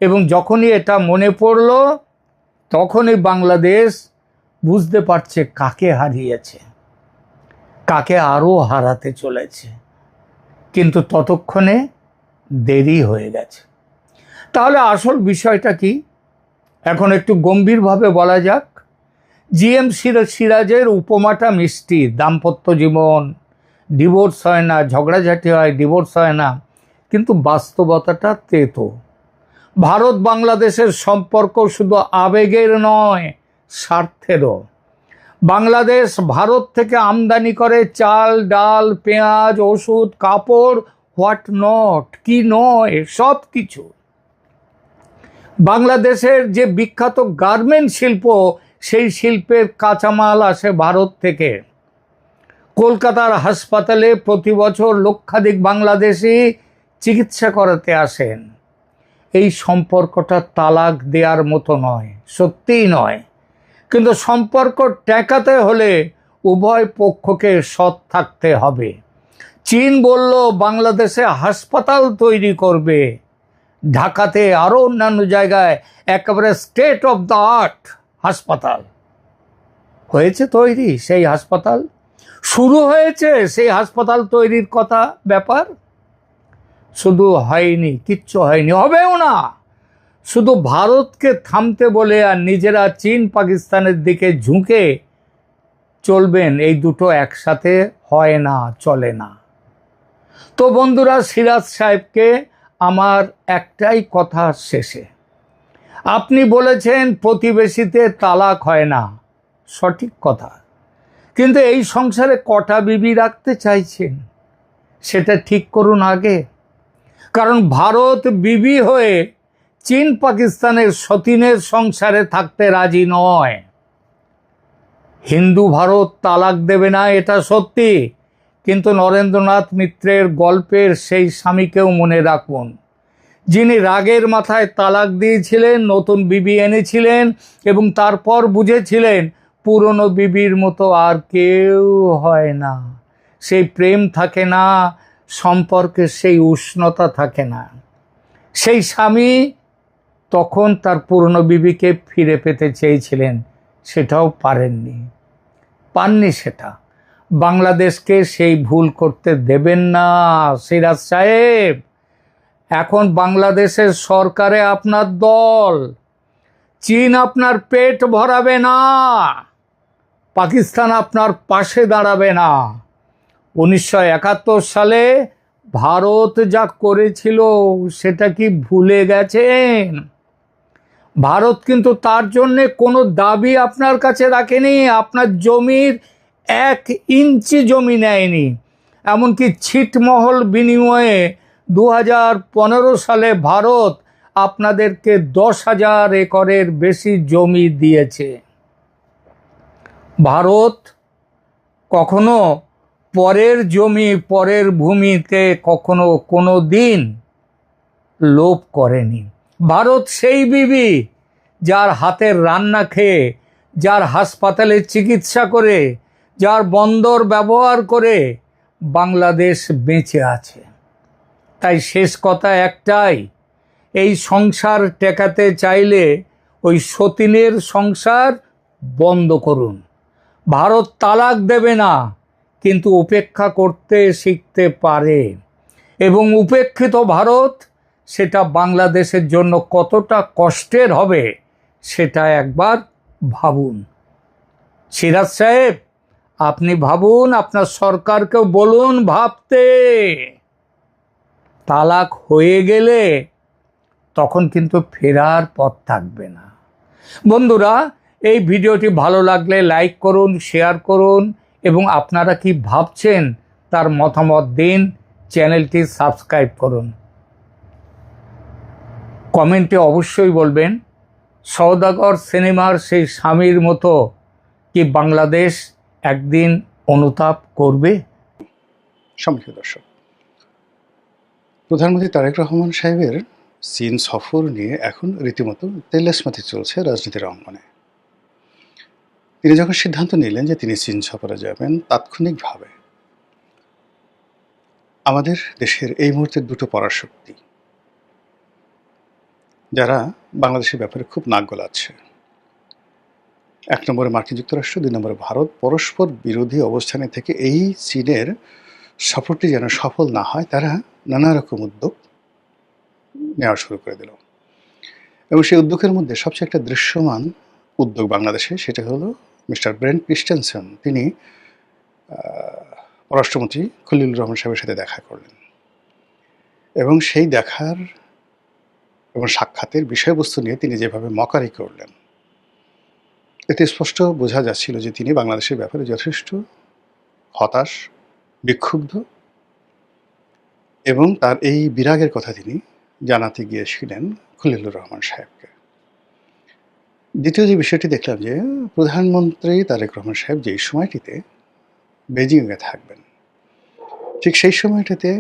এবং যখনই এটা মনে পড়ল, তখনই বাংলাদেশ বুঝতে পারছে কাকে হারিয়েছে, কাকে আরও হারাতে চলেছে। কিন্তু ততক্ষণে দেরি হয়ে গেছে। তাহলে আসল বিষয়টা কি? এখন একটু গম্ভীরভাবে বলা যাক। জিএম সিরাজের উপমাটা মিষ্টি, দাম্পত্য জীবন, ডিভোর্স হয় না, ঝগড়াঝাটি হয়, ডিভোর্স হয় না, কিন্তু বাস্তবতাটা তেতো। ভারত বাংলাদেশের সম্পর্ক শুধু আবেগের নয়, স্বার্থেরও। বাংলাদেশ ভারত থেকে আমদানি করে চাল, ডাল, পেঁয়াজ, ওষুধ, কাপড়, হোয়াট নট, কি নয়, সব কিছু। বাংলাদেশের যে বিখ্যাত গার্মেন্ট শিল্প, সেই শিল্পের কাঁচামাল আসে ভারত থেকে। কলকাতার হাসপাতালে প্রতি বছর লক্ষাধিক বাংলাদেশি চিকিৎসা করাতে আসেন। এই সম্পর্কটা তালাক দেওয়ার মতো নয়, সত্যিই নয়। কিন্তু সম্পর্ক টেকাতে হলে উভয় পক্ষকে সৎ থাকতে হবে। চীন বলল বাংলাদেশে হাসপাতাল তৈরি করবে, ঢাকাতে আরও অন্যান্য জায়গায় একেবারে স্টেট অফ দ্য আর্ট হাসপাতাল হয়েছে তৈরি। সেই হাসপাতাল শুরু হয়েছে, সেই হাসপাতাল তৈরির কথা ব্যাপার শুধু হয়নি, কিচ্ছু হয়নি, হবেও না। শুধু ভারতকে থামতে বলে আর নিজেরা চীন পাকিস্তানের দিকে ঝুঁকে চলবেন, এই দুটো একসাথে হয় না, চলে না। তো বন্ধুরা, সিরাজ সাহেবকে আমার একটাই কথা শেষে, আপনি বলেছেন প্রতিবেশীতে তালাক হয় না, সঠিক কথা, কিন্তু এই সংসারে কটা বিবি রাখতে চাইছেন সেটা ঠিক করুন আগে। কারণ ভারত বিবি হয়ে চীন পাকিস্তানের সতীনের সংসারে থাকতে রাজি নয়। হিন্দু ভারত তালাক দেবে না এটা সত্যি, কিন্তু নরেন্দ্রনাথ মিত্রের গল্পের সেই স্বামীকেও মনে রাখুন, যিনি রাগের মাথায় তালাক দিয়েছিলেন, নতুন বিবি এনেছিলেন এবং তারপর বুঝেছিলেন পুরনো বিবির মতো আর কেউ হয় না, সেই প্রেম থাকে না, সম্পর্কের সেই উষ্ণতা থাকে না। সেই স্বামী তখন তার পুরনো বিবিকে ফিরে পেতে চেয়েছিলেন, সেটাও পাননি সেটা। বাংলাদেশকে সেই ভুল করতে দেবেন না সিরাজ সাহেব। এখন বাংলাদেশের সরকারে আপনার দল, চীন আপনার পেট ভরাবে না, পাকিস্তান আপনার পাশে দাঁড়াবে না। 1971 সালে ভারত যা করেছিল সেটা কি ভুলে গেছেন? ভারত কিন্তু তার জন্যে কোনো দাবি আপনার কাছে রাখেনি, আপনার জমির 1 ইঞ্চি জমি নেয়নি। এমনকি ছিটমহল বিনিময়ে 2015 সালে ভারত আপনাদেরকে 10,000 একরের বেশি জমি দিয়েছে। ভারত কখনো পরের জমি, পরের ভূমিতে কখনো কোনো দিন লোভ করেনি। ভারত সেই বিবি যার হাতের রান্না খেয়ে, যার হাসপাতালে চিকিৎসা করে, যার বন্দর ব্যবহার করে বাংলাদেশ বেঁচে আছে। তাই শেষ কথা একটাই, এই সংসার টেকাতে চাইলে ওই সতীনের সংসার বন্ধ করুন। ভারত তালাক দেবে না, কিন্তু উপেক্ষা করতে শিখতে পারে, এবং উপেক্ষিত ভারত সেটা বাংলাদেশের জন্য কতটা কষ্টের হবে সেটা একবার ভাবুন। সিরাজ সাহেব, আপনি ভাবুন, আপনার সরকারকেও বলুন ভাবতে। তালাক হয়ে গেলে তখন কিন্তু ফেরার পথ থাকবে না। বন্ধুরা, এই ভিডিওটি ভালো লাগলে লাইক করুন, শেয়ার করুন এবং আপনারা কি ভাবছেন তার মতামত দিন। চ্যানেলটি সাবস্ক্রাইব করুন। কমেন্টে অবশ্যই বলবেন সওদাগর সিনেমার সেই স্বামীর মতো কি বাংলাদেশ একদিন অনুতাপ করবে? সম্মানিত দর্শক, প্রধানমন্ত্রী তারেক রহমান সাহেবের চীন সফর নিয়ে এখন রীতিমতো তেলেসমাতি চলছে রাজনীতির অঙ্গনে। তিনি যখন সিদ্ধান্ত নিলেন যে তিনি চীন সফরে যাবেন, তাৎক্ষণিকভাবে আমাদের দেশের এই মুহূর্তের দুটো পরাশক্তি যারা বাংলাদেশের ব্যাপারে খুব নাক গলাচ্ছে, 1 নম্বরে মার্কিন যুক্তরাষ্ট্র, 2 নম্বরে ভারত, পরস্পর বিরোধী অবস্থানে থেকে এই চীনের সফরটি যেন সফল না হয়, তারা নানা রকম উদ্যোগ নেওয়া শুরু করে দিল। এবং সেই উদ্যোগের মধ্যে সবচেয়ে একটা দৃশ্যমান উদ্যোগ বাংলাদেশে, সেটা হলো মিস্টার ব্রেন্ট ক্রিস্টেনসেন। তিনি পররাষ্ট্রমন্ত্রী খলিলুর রহমান সাহেবের সাথে দেখা করলেন এবং সেই দেখার এবং সাক্ষাতের বিষয়বস্তু নিয়ে তিনি যেভাবে মকারি করলেন, এতে স্পষ্ট বোঝা যাচ্ছিল যে তিনি বাংলাদেশের ব্যাপারে যথেষ্ট হতাশ, বিক্ষুব্ধ এবং তার এই বিরাগের কথা তিনি জানাতে গিয়েছিলেন খলিলুর রহমান সাহেবকে। দ্বিতীয় যে বিষয়টি দেখলাম যে প্রধানমন্ত্রী তারেক রহমান সাহেব যেই সময়টিতে বেজিংয়ে থাকবেন, ঠিক সেই সময়টাতে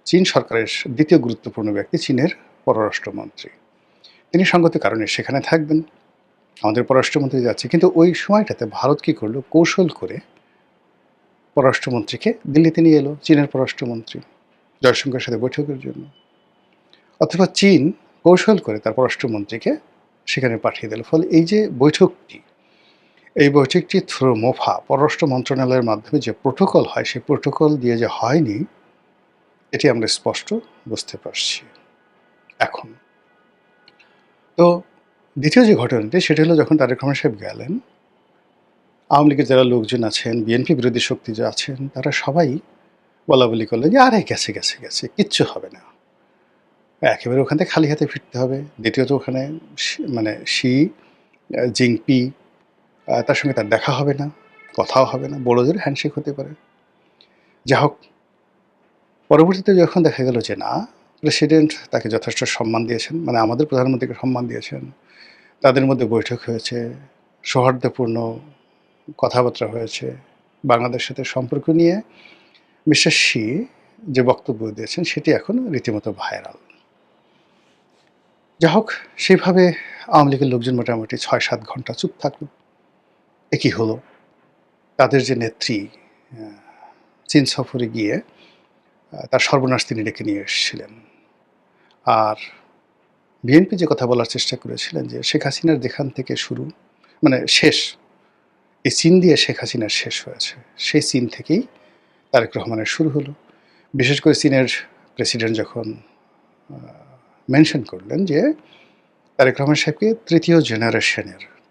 চীন সরকারের দ্বিতীয় গুরুত্বপূর্ণ ব্যক্তি, চীনের পররাষ্ট্রমন্ত্রী, তিনি সঙ্গত কারণে সেখানে থাকবেন। আমাদের পররাষ্ট্রমন্ত্রী যাচ্ছে, কিন্তু ওই সময়টাতে ভারত কী করলো, কৌশল করে পররাষ্ট্রমন্ত্রীকে দিল্লিতে নিয়ে এলো, চীনের পররাষ্ট্রমন্ত্রী জয়শঙ্করের সাথে বৈঠকের জন্য। অথবা চীন কৌশল করে তার পররাষ্ট্রমন্ত্রীকে সেখানে পাঠিয়ে দিল। ফলে এই যে বৈঠকটি থ্রু মোফা পররাষ্ট্র মন্ত্রণালয়ের মাধ্যমে যে প্রোটোকল হয়, সেই প্রোটোকল দিয়ে যে হয়নি, এটি আমরা স্পষ্ট বুঝতে পারছি এখন। তো দ্বিতীয় যে ঘটনাটি, সেটি হলো যখন তারেক রহমান সাহেব গেলেন, আওয়ামী লীগের যারা লোকজন আছেন, বিএনপি বিরোধী শক্তি যা আছেন, তারা সবাই বলাবলি করলেন যে আরে গেছে গেছে গেছে, কিচ্ছু হবে না, একেবারে ওখান থেকে খালি হাতে ফিরতে হবে। দ্বিতীয়ত ওখানে মানে শি জিংপি, তার সঙ্গে তার দেখা হবে না, কথাও হবে না, বড় জোরে হ্যান্ডশেক হতে পারে। যা হোক, পরবর্তীতে যখন দেখা গেল যে না, প্রেসিডেন্ট তাকে যথেষ্ট সম্মান দিয়েছেন, মানে আমাদের প্রধানমন্ত্রীকে সম্মান দিয়েছেন, তাদের মধ্যে বৈঠক হয়েছে, সৌহার্দ্যপূর্ণ কথাবার্তা হয়েছে, বাংলাদেশের সাথে সম্পর্ক নিয়ে মিস্টার শি যে বক্তব্য দিয়েছেন সেটি এখন রীতিমতো ভাইরাল। যা হোক, সেইভাবে আওয়ামী লীগের লোকজন মোটামুটি ৬-৭ ঘন্টা চুপ থাকলো। একই হলো, তাদের যে নেত্রী চীন সফরে গিয়ে তার সর্বনাশ তিনি ডেকে নিয়ে এসেছিলেন। আর বিএনপি যে কথা বলার চেষ্টা করেছিলেন যে শেখ হাসিনার যেখান থেকে শুরু, মানে শেষ, এই চীন দিয়ে শেখ হাসিনার শেষ হয়েছে, সেই চীন থেকেই তারেক রহমানের শুরু হলো। বিশেষ করে চীনের প্রেসিডেন্ট যখন মেনশন করলেন যে তারেক রহমান সাহেবকে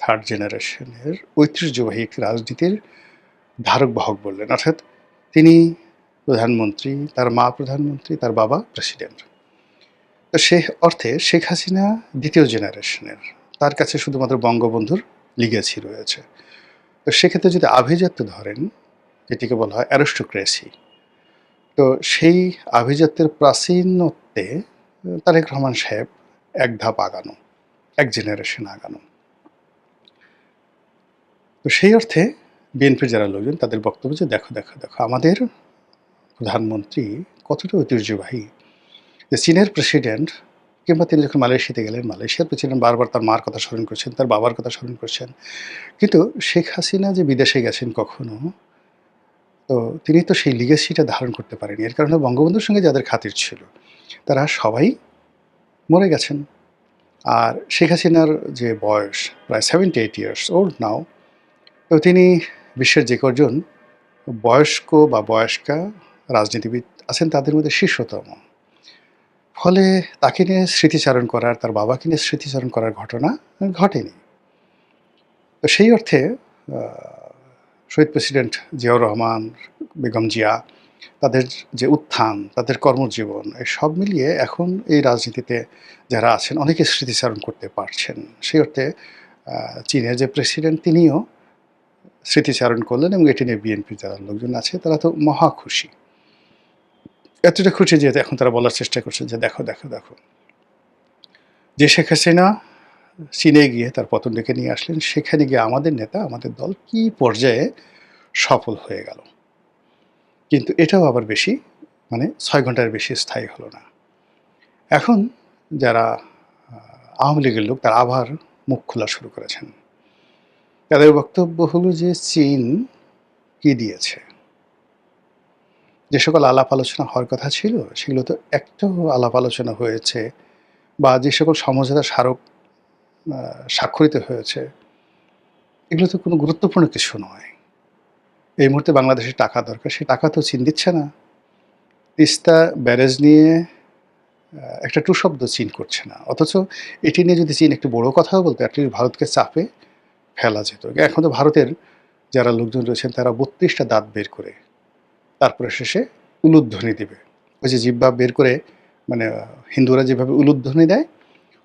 থার্ড জেনারেশনের ঐতিহ্যবাহী একটি রাজনীতির ধারক বাহক বললেন, অর্থাৎ তিনি প্রধানমন্ত্রী, তার মা প্রধানমন্ত্রী, তার বাবা প্রেসিডেন্ট। তো সে অর্থে শেখ হাসিনা দ্বিতীয় জেনারেশনের, তার কাছে শুধুমাত্র বঙ্গবন্ধুর লিগেসি রয়েছে। তো সেক্ষেত্রে যদি আভিজাত্য ধরেন, যেটিকে বলা হয় অ্যারিস্টোক্রেসি, তো সেই আভিজাত্যের প্রাচীনত্বে তারেক রহমান সাহেব এক ধাপ আগানো, এক জেনারেশন আগানো। তো সেই অর্থে বিএনপির যারা লোকজন, তাদের বক্তব্য যে দেখো দেখো দেখো আমাদের প্রধানমন্ত্রী কতটা ঐতিহ্যবাহী, যে চীনের প্রেসিডেন্ট কিংবা তিনি যখন মালয়েশিয়াতে গেলেন, মালয়েশিয়ার প্রেসিডেন্ট বারবার তার মার কথা স্মরণ করছেন, তার বাবার কথা স্মরণ করছেন। কিন্তু শেখ হাসিনা যে বিদেশে গেছেন কখনো, তো তিনি তো সেই লিগেসিটা ধারণ করতে পারেনি। এর কারণে বঙ্গবন্ধুর সঙ্গে যাদের খাতির ছিল তারা সবাই মরে গেছেন। আর শেখ হাসিনার যে বয়স প্রায় 78 ইয়ার্স ওল্ড নাও, তো তিনি বিশ্বের যে কজন বয়স্ক বা বয়স্কা রাজনীতিবিদ আছেন তাদের মধ্যে শীর্ষতম। ফলে তাকে নিয়ে স্মৃতিচারণ করার, তার বাবাকে নিয়ে স্মৃতিচারণ করার ঘটনা ঘটেনি। তো সেই অর্থে শহীদ প্রেসিডেন্ট জিয়াউর রহমান, বেগম জিয়া, তাদের যে উত্থান, তাদের কর্মজীবন, এই সব মিলিয়ে এখন এই রাজনীতিতে যারা আছেন অনেকে স্মৃতিচারণ করতে পারছেন। সেই অর্থে চীনের যে প্রেসিডেন্ট তিনিও স্মৃতিচারণ করলেন, এবং এটি নিয়ে বিএনপির যারা লোকজন আছে তারা তো মহা খুশি। এতটা খুশি যে এখন তারা বলার চেষ্টা করছে যে দেখো দেখো দেখো, যে শেখ হাসিনা চীনে গিয়ে তার পতন ডেকে নিয়ে আসলেন, সেখানে গিয়ে আমাদের নেতা, আমাদের দল কি পর্যায়ে সফল হয়ে গেল। কিন্তু এটাও আবার বেশি, মানে 6 ঘন্টার বেশি স্থায়ী হলো না। এখন যারা আওয়ামী লীগের লোক তারা আবার মুখ খোলা শুরু করেছেন। তাদের বক্তব্য হলো যে চীন কি দিয়েছে, যে সকল আলাপ আলোচনা হওয়ার কথা ছিল সেগুলো তো একটাও আলাপ আলোচনা হয়েছে, বা যে সকল সমঝোতা স্মারক স্বাক্ষরিত হয়েছে এগুলো তো কোনো গুরুত্বপূর্ণ কিছু নয়। এই মুহূর্তে বাংলাদেশের টাকা দরকার, সেই টাকা তো চীন দিচ্ছে না। তিস্তা ব্যারেজ নিয়ে একটা টু শব্দ চীন করছে না, অথচ এটি নিয়ে যদি চীন একটু বড় কথাও বলতো, অ্যাটলিস্ট ভারতকে চাপে ফেলা যেত। এখন তো ভারতের যারা লোকজন রয়েছেন তারা 32টা দাঁত বের করে তারপরে শেষে উলুধ্বনি দেবে। ওই যে জিহ্বা বের করে, মানে হিন্দুরা যেভাবে উলুধ্বনি দেয়,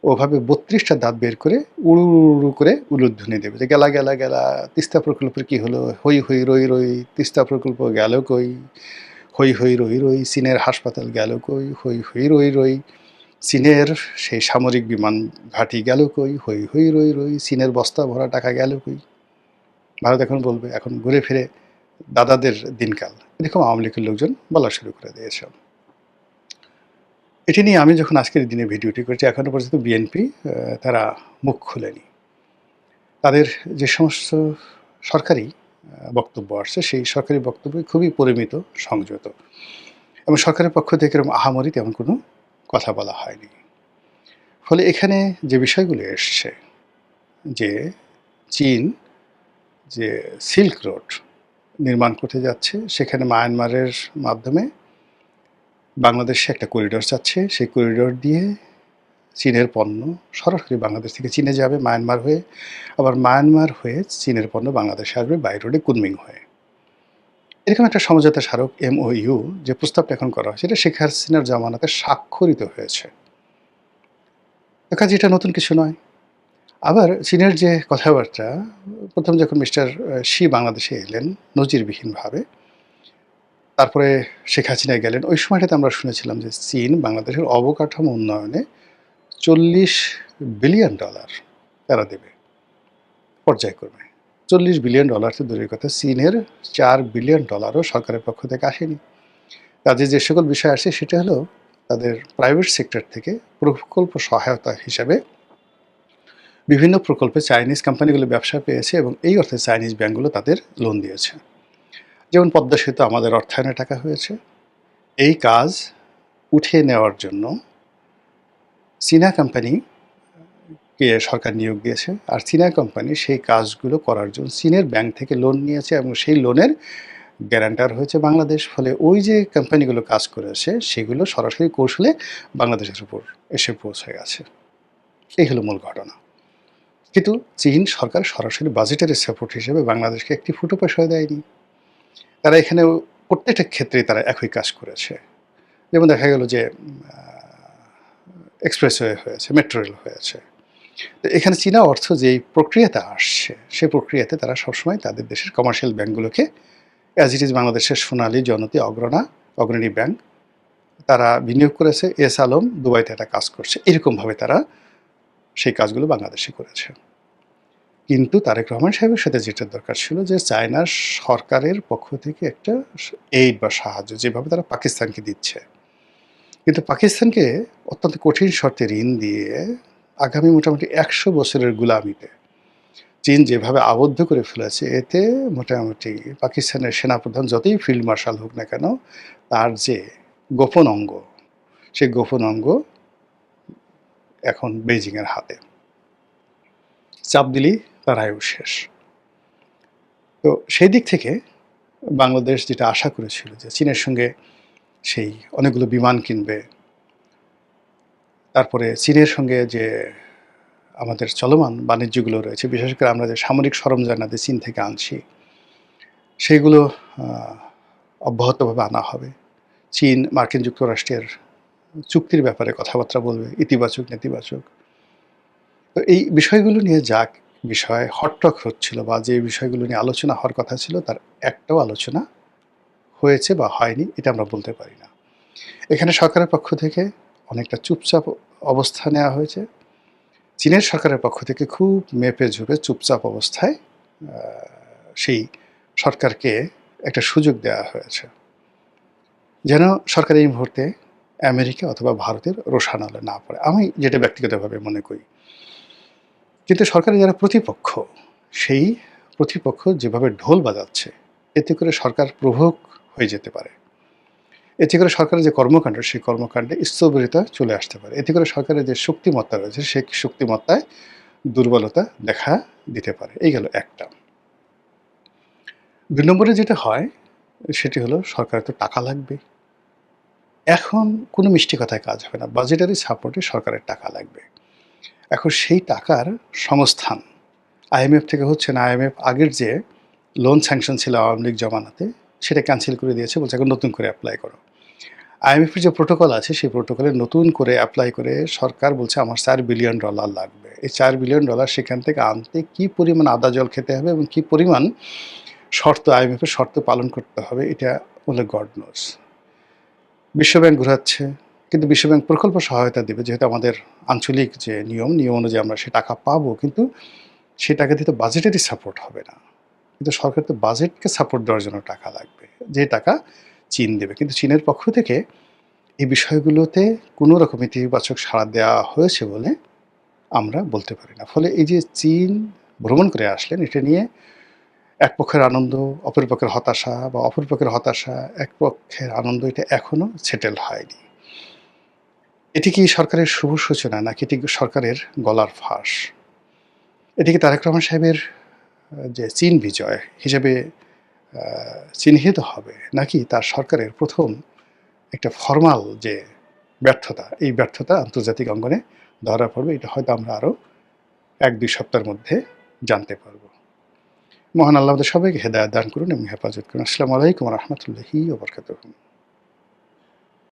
ওভাবে 32টা দাঁত বের করে উড়ু উড়ু করে উলুধ্বনি দেবে, যে গেলা গেলা গেলা, তিস্তা প্রকল্পের কী হলো, হই হই রই রই, তিস্তা প্রকল্প গেল কই, হই হই রই রই, চীনের হাসপাতাল গেল কই, হই হই রই রই, চীনের সেই সামরিক বিমান ঘাঁটি গেল কই, হই হই রই রই, চীনের বস্তা ভরা টাকা গেল কই। ভারত এখন বলবে, এখন ঘুরে ফিরে দাদাদের দিনকাল, এরকম আওয়ামী লীগের লোকজন বলা শুরু করে দিয়েছে। এটি নিয়ে আমি যখন আজকের দিনে ভিডিওটি করছি, এখনও পর্যন্ত বিএনপি তারা মুখ খুলেনি। তাদের যে সমস্ত সরকারি বক্তব্য আসছে, সেই সরকারি বক্তব্য খুবই পরিমিত, সংযত, এবং সরকারের পক্ষ থেকে এরকম আহামরি তেমন কোনো কথা বলা হয়নি। ফলে এখানে যে বিষয়গুলো এসছে, যে চীন যে সিল্ক রোড নির্মাণ করতে যাচ্ছে, সেখানে মায়ানমারের মাধ্যমে বাংলাদেশে একটা করিডোর যাচ্ছে, সেই করিডোর দিয়ে চীনের পণ্য সরাসরি বাংলাদেশ থেকে চীনে যাবে মায়ানমার হয়ে, আবার মায়ানমার হয়ে চীনের পণ্য বাংলাদেশে আসবে বাই রোডে কুনমিং হয়ে। এরকম একটা সমঝোতা স্মারক MOU যে প্রস্তাবটা এখন করা হয়েছে, এটা শেখ হাসিনার জামানাতে স্বাক্ষরিত হয়েছে। কাজে এটা নতুন কিছু নয়। আবার চীনের যে কথাবার্তা, প্রথম যখন মিস্টার শি বাংলাদেশে এলেন নজিরবিহীনভাবে, তারপরে শেখ হাসিনা গেলেন, ওই সময়টাতে আমরা শুনেছিলাম যে চীন বাংলাদেশের অবকাঠামো উন্নয়নে $40 বিলিয়ন তারা দেবে পর্যায়ক্রমে। $40 বিলিয়ন তো দূরের কথা, চীনের $4 বিলিয়ন সরকারের পক্ষ থেকে আসেনি। কাজে যে সকল বিষয় আসে সেটা হলো তাদের প্রাইভেট সেক্টর থেকে প্রকল্প সহায়তা হিসাবে বিভিন্ন প্রকল্পে চাইনিজ কোম্পানিগুলো ব্যবসা পেয়েছে, এবং এই অর্থে চাইনিজ ব্যাংকগুলো তাদের লোন দিয়েছে। যেমন পদ্মা সেতু আমাদের অর্থায়নে টাকা হয়েছে। এই কাজ উঠিয়ে নেওয়ার জন্য চীনা কোম্পানিকে সরকার নিয়োগ দিয়েছে, আর চীনা কোম্পানি সেই কাজগুলো করার জন্য চীনের ব্যাংক থেকে লোন নিয়েছে, এবং সেই লোনের গ্যারান্টার হয়েছে বাংলাদেশ। ফলে ওই যে কোম্পানিগুলো কাজ করেছে সেগুলো সরাসরি কৌশলে বাংলাদেশের উপর এসে পৌঁছে গেছে। এই হলো মূল ঘটনা। কিন্তু চীন সরকার সরাসরি বাজেটারি সাপোর্ট হিসেবে বাংলাদেশকে একটি ফুটো পয়সাও দেয়নি। তারা এখানে প্রত্যেকটা ক্ষেত্রে তারা একই কাজ করেছে। যেমন দেখা গেল যে এক্সপ্রেসওয়ে হয়েছে, মেট্রো রেল হয়েছে। তো এখানে চীনা অর্থ যেই প্রক্রিয়াতে আসছে, সেই প্রক্রিয়াতে তারা সবসময় তাদের দেশের কমার্শিয়াল ব্যাঙ্কগুলোকে, অ্যাজ ইট ইজ বাংলাদেশের সোনালী, জনতি, অগ্রণী ব্যাংক, তারা বিনিয়োগ করেছে। এস আলম দুবাইতে একটা কাজ করছে, এরকমভাবে তারা সেই কাজগুলো বাংলাদেশে করেছে। কিন্তু তারেক রহমান সাহেবের সাথে যেটা দরকার ছিল, যে চায়নার সরকারের পক্ষ থেকে একটা এইড বা সাহায্য, যেভাবে তারা পাকিস্তানকে দিচ্ছে, কিন্তু পাকিস্তানকে অত্যন্ত কঠিন শর্তে ঋণ দিয়ে আগামী মোটামুটি 100 বছরের গুলামিতে চীন যেভাবে আবদ্ধ করে ফেলেছে, এতে মোটামুটি পাকিস্তানের সেনাপ্রধান যতই ফিল্ড মার্শাল হোক না কেন, তার যে গোপন অঙ্গ, সেই গোপন অঙ্গ এখন বেইজিংয়ের হাতে। চাপ দিলেই তার আয়ু শেষ। তো সেই দিক থেকে বাংলাদেশ যেটা আশা করেছিল যে চীনের সঙ্গে সেই অনেকগুলো বিমান কিনবে, তারপরে চীনের সঙ্গে যে আমাদের চলমান বাণিজ্যগুলো রয়েছে, বিশেষ করে আমরা যে সামরিক সরঞ্জামাদি চীন থেকে আনছি, সেইগুলো অব্যাহতভাবে আনা হবে। চীন মার্কিন যুক্তরাষ্ট্রের চুক্তির ব্যাপারে কথাবার্তা বলবে, ইতিবাচক নেতিবাচক। তো এই বিষয়গুলো নিয়ে যা বিষয় হটটক হচ্ছিল, বা যে বিষয়গুলো নিয়ে আলোচনা হওয়ার কথা ছিল, তার একটাও আলোচনা হয়েছে বা হয়নি এটা আমরা বলতে পারি না। এখানে সরকারের পক্ষ থেকে অনেকটা চুপচাপ অবস্থা নেওয়া হয়েছে। চীনের সরকারের পক্ষ থেকে খুব মেপে ঝুঁকে চুপচাপ অবস্থায় সেই সরকারকে একটা সুযোগ দেওয়া হয়েছে, যেন সরকার এই মুহূর্তে আমেরিকা অথবা ভারতের রোষানলে না পড়ে। আমি যেটা ব্যক্তিগতভাবে মনে করি। কিন্তু সরকারের যারা প্রতিপক্ষ, সেই প্রতিপক্ষ যেভাবে ঢোল বাজাচ্ছে, এতে করে সরকার প্রভোগ হয়ে যেতে পারে। এতে করে সরকারের যে কর্মকাণ্ড, সেই কর্মকাণ্ডে স্থবিরতা চলে আসতে পারে। এতে করে সরকারের যে শক্তিমত্তা রয়েছে, সেই শক্তিমত্তায় দুর্বলতা দেখা দিতে পারে। এই গেল একটা। 2 নম্বরে যেটা হয় সেটি হলো, সরকারের তো টাকা লাগবে। এখন কোনো মিষ্টি কথায় কাজ হবে না, বাজেটারি সাপোর্টে সরকারের টাকা লাগবে। এখন সেই টাকার সংস্থান IMF থেকে হচ্ছে না। IMF আগের যে লোন স্যাংশন ছিল আওয়ামী লীগ জমানাতে, সেটা ক্যান্সেল করে দিয়েছে, বলছে এখন নতুন করে অ্যাপ্লাই করো। IMF-এর যে প্রোটোকল আছে, সেই প্রোটোকলে নতুন করে অ্যাপ্লাই করে সরকার বলছে আমার $4 বিলিয়ন লাগবে। এই $4 বিলিয়ন সেখান থেকে আনতে কী পরিমাণ আদা জল খেতে হবে এবং কী পরিমাণ শর্ত, IMF-এর শর্ত পালন করতে হবে, এটা বলে গড নোজ। বিশ্বব্যাংক ঘোরাচ্ছে, কিন্তু বিশ্বব্যাংক প্রকল্প সহায়তা দেবে, যেহেতু আমাদের আঞ্চলিক যে নিয়ম অনুযায়ী আমরা সে টাকা পাবো, কিন্তু সে টাকা দিয়ে তো বাজেটারি সাপোর্ট হবে না। কিন্তু সরকার তো বাজেটকে সাপোর্ট দেওয়ার জন্য টাকা লাগবে, যে টাকা চীন দেবে। কিন্তু চীনের পক্ষ থেকে এই বিষয়গুলোতে কোনো রকম ইতিবাচক সাড়া দেওয়া হয়েছে বলে আমরা বলতে পারি না। ফলে এই যে চীন ভ্রমণ করে আসলেন, এটা নিয়ে এক পক্ষের আনন্দ, অপর পক্ষের হতাশা, বা অপর পক্ষের হতাশা, এক পক্ষের আনন্দ, এটা এখনো সেটেল হয়নি। এটি কি সরকারের শুভ সূচনা, নাকি এটি সরকারের গলার ফাঁস? এটি কি তারেক রহমান সাহেবের যে চীন বিজয় হিসেবে চিহ্নিত হবে, নাকি তার সরকারের প্রথম একটা ফর্মাল যে ব্যর্থতা, এই ব্যর্থতা আন্তর্জাতিক অঙ্গনে ধরা পড়বে? এটা হয়তো আমরা আরও 1-2 সপ্তাহের মধ্যে জানতে পারব। মহান আল্লাহ আমাদের সবাইকে হেদায়েত দান করুন এবং হেফাজত করুন। আসসালামু আলাইকুম ওয়া রাহমাতুল্লাহি ওয়া বারাকাতুহু।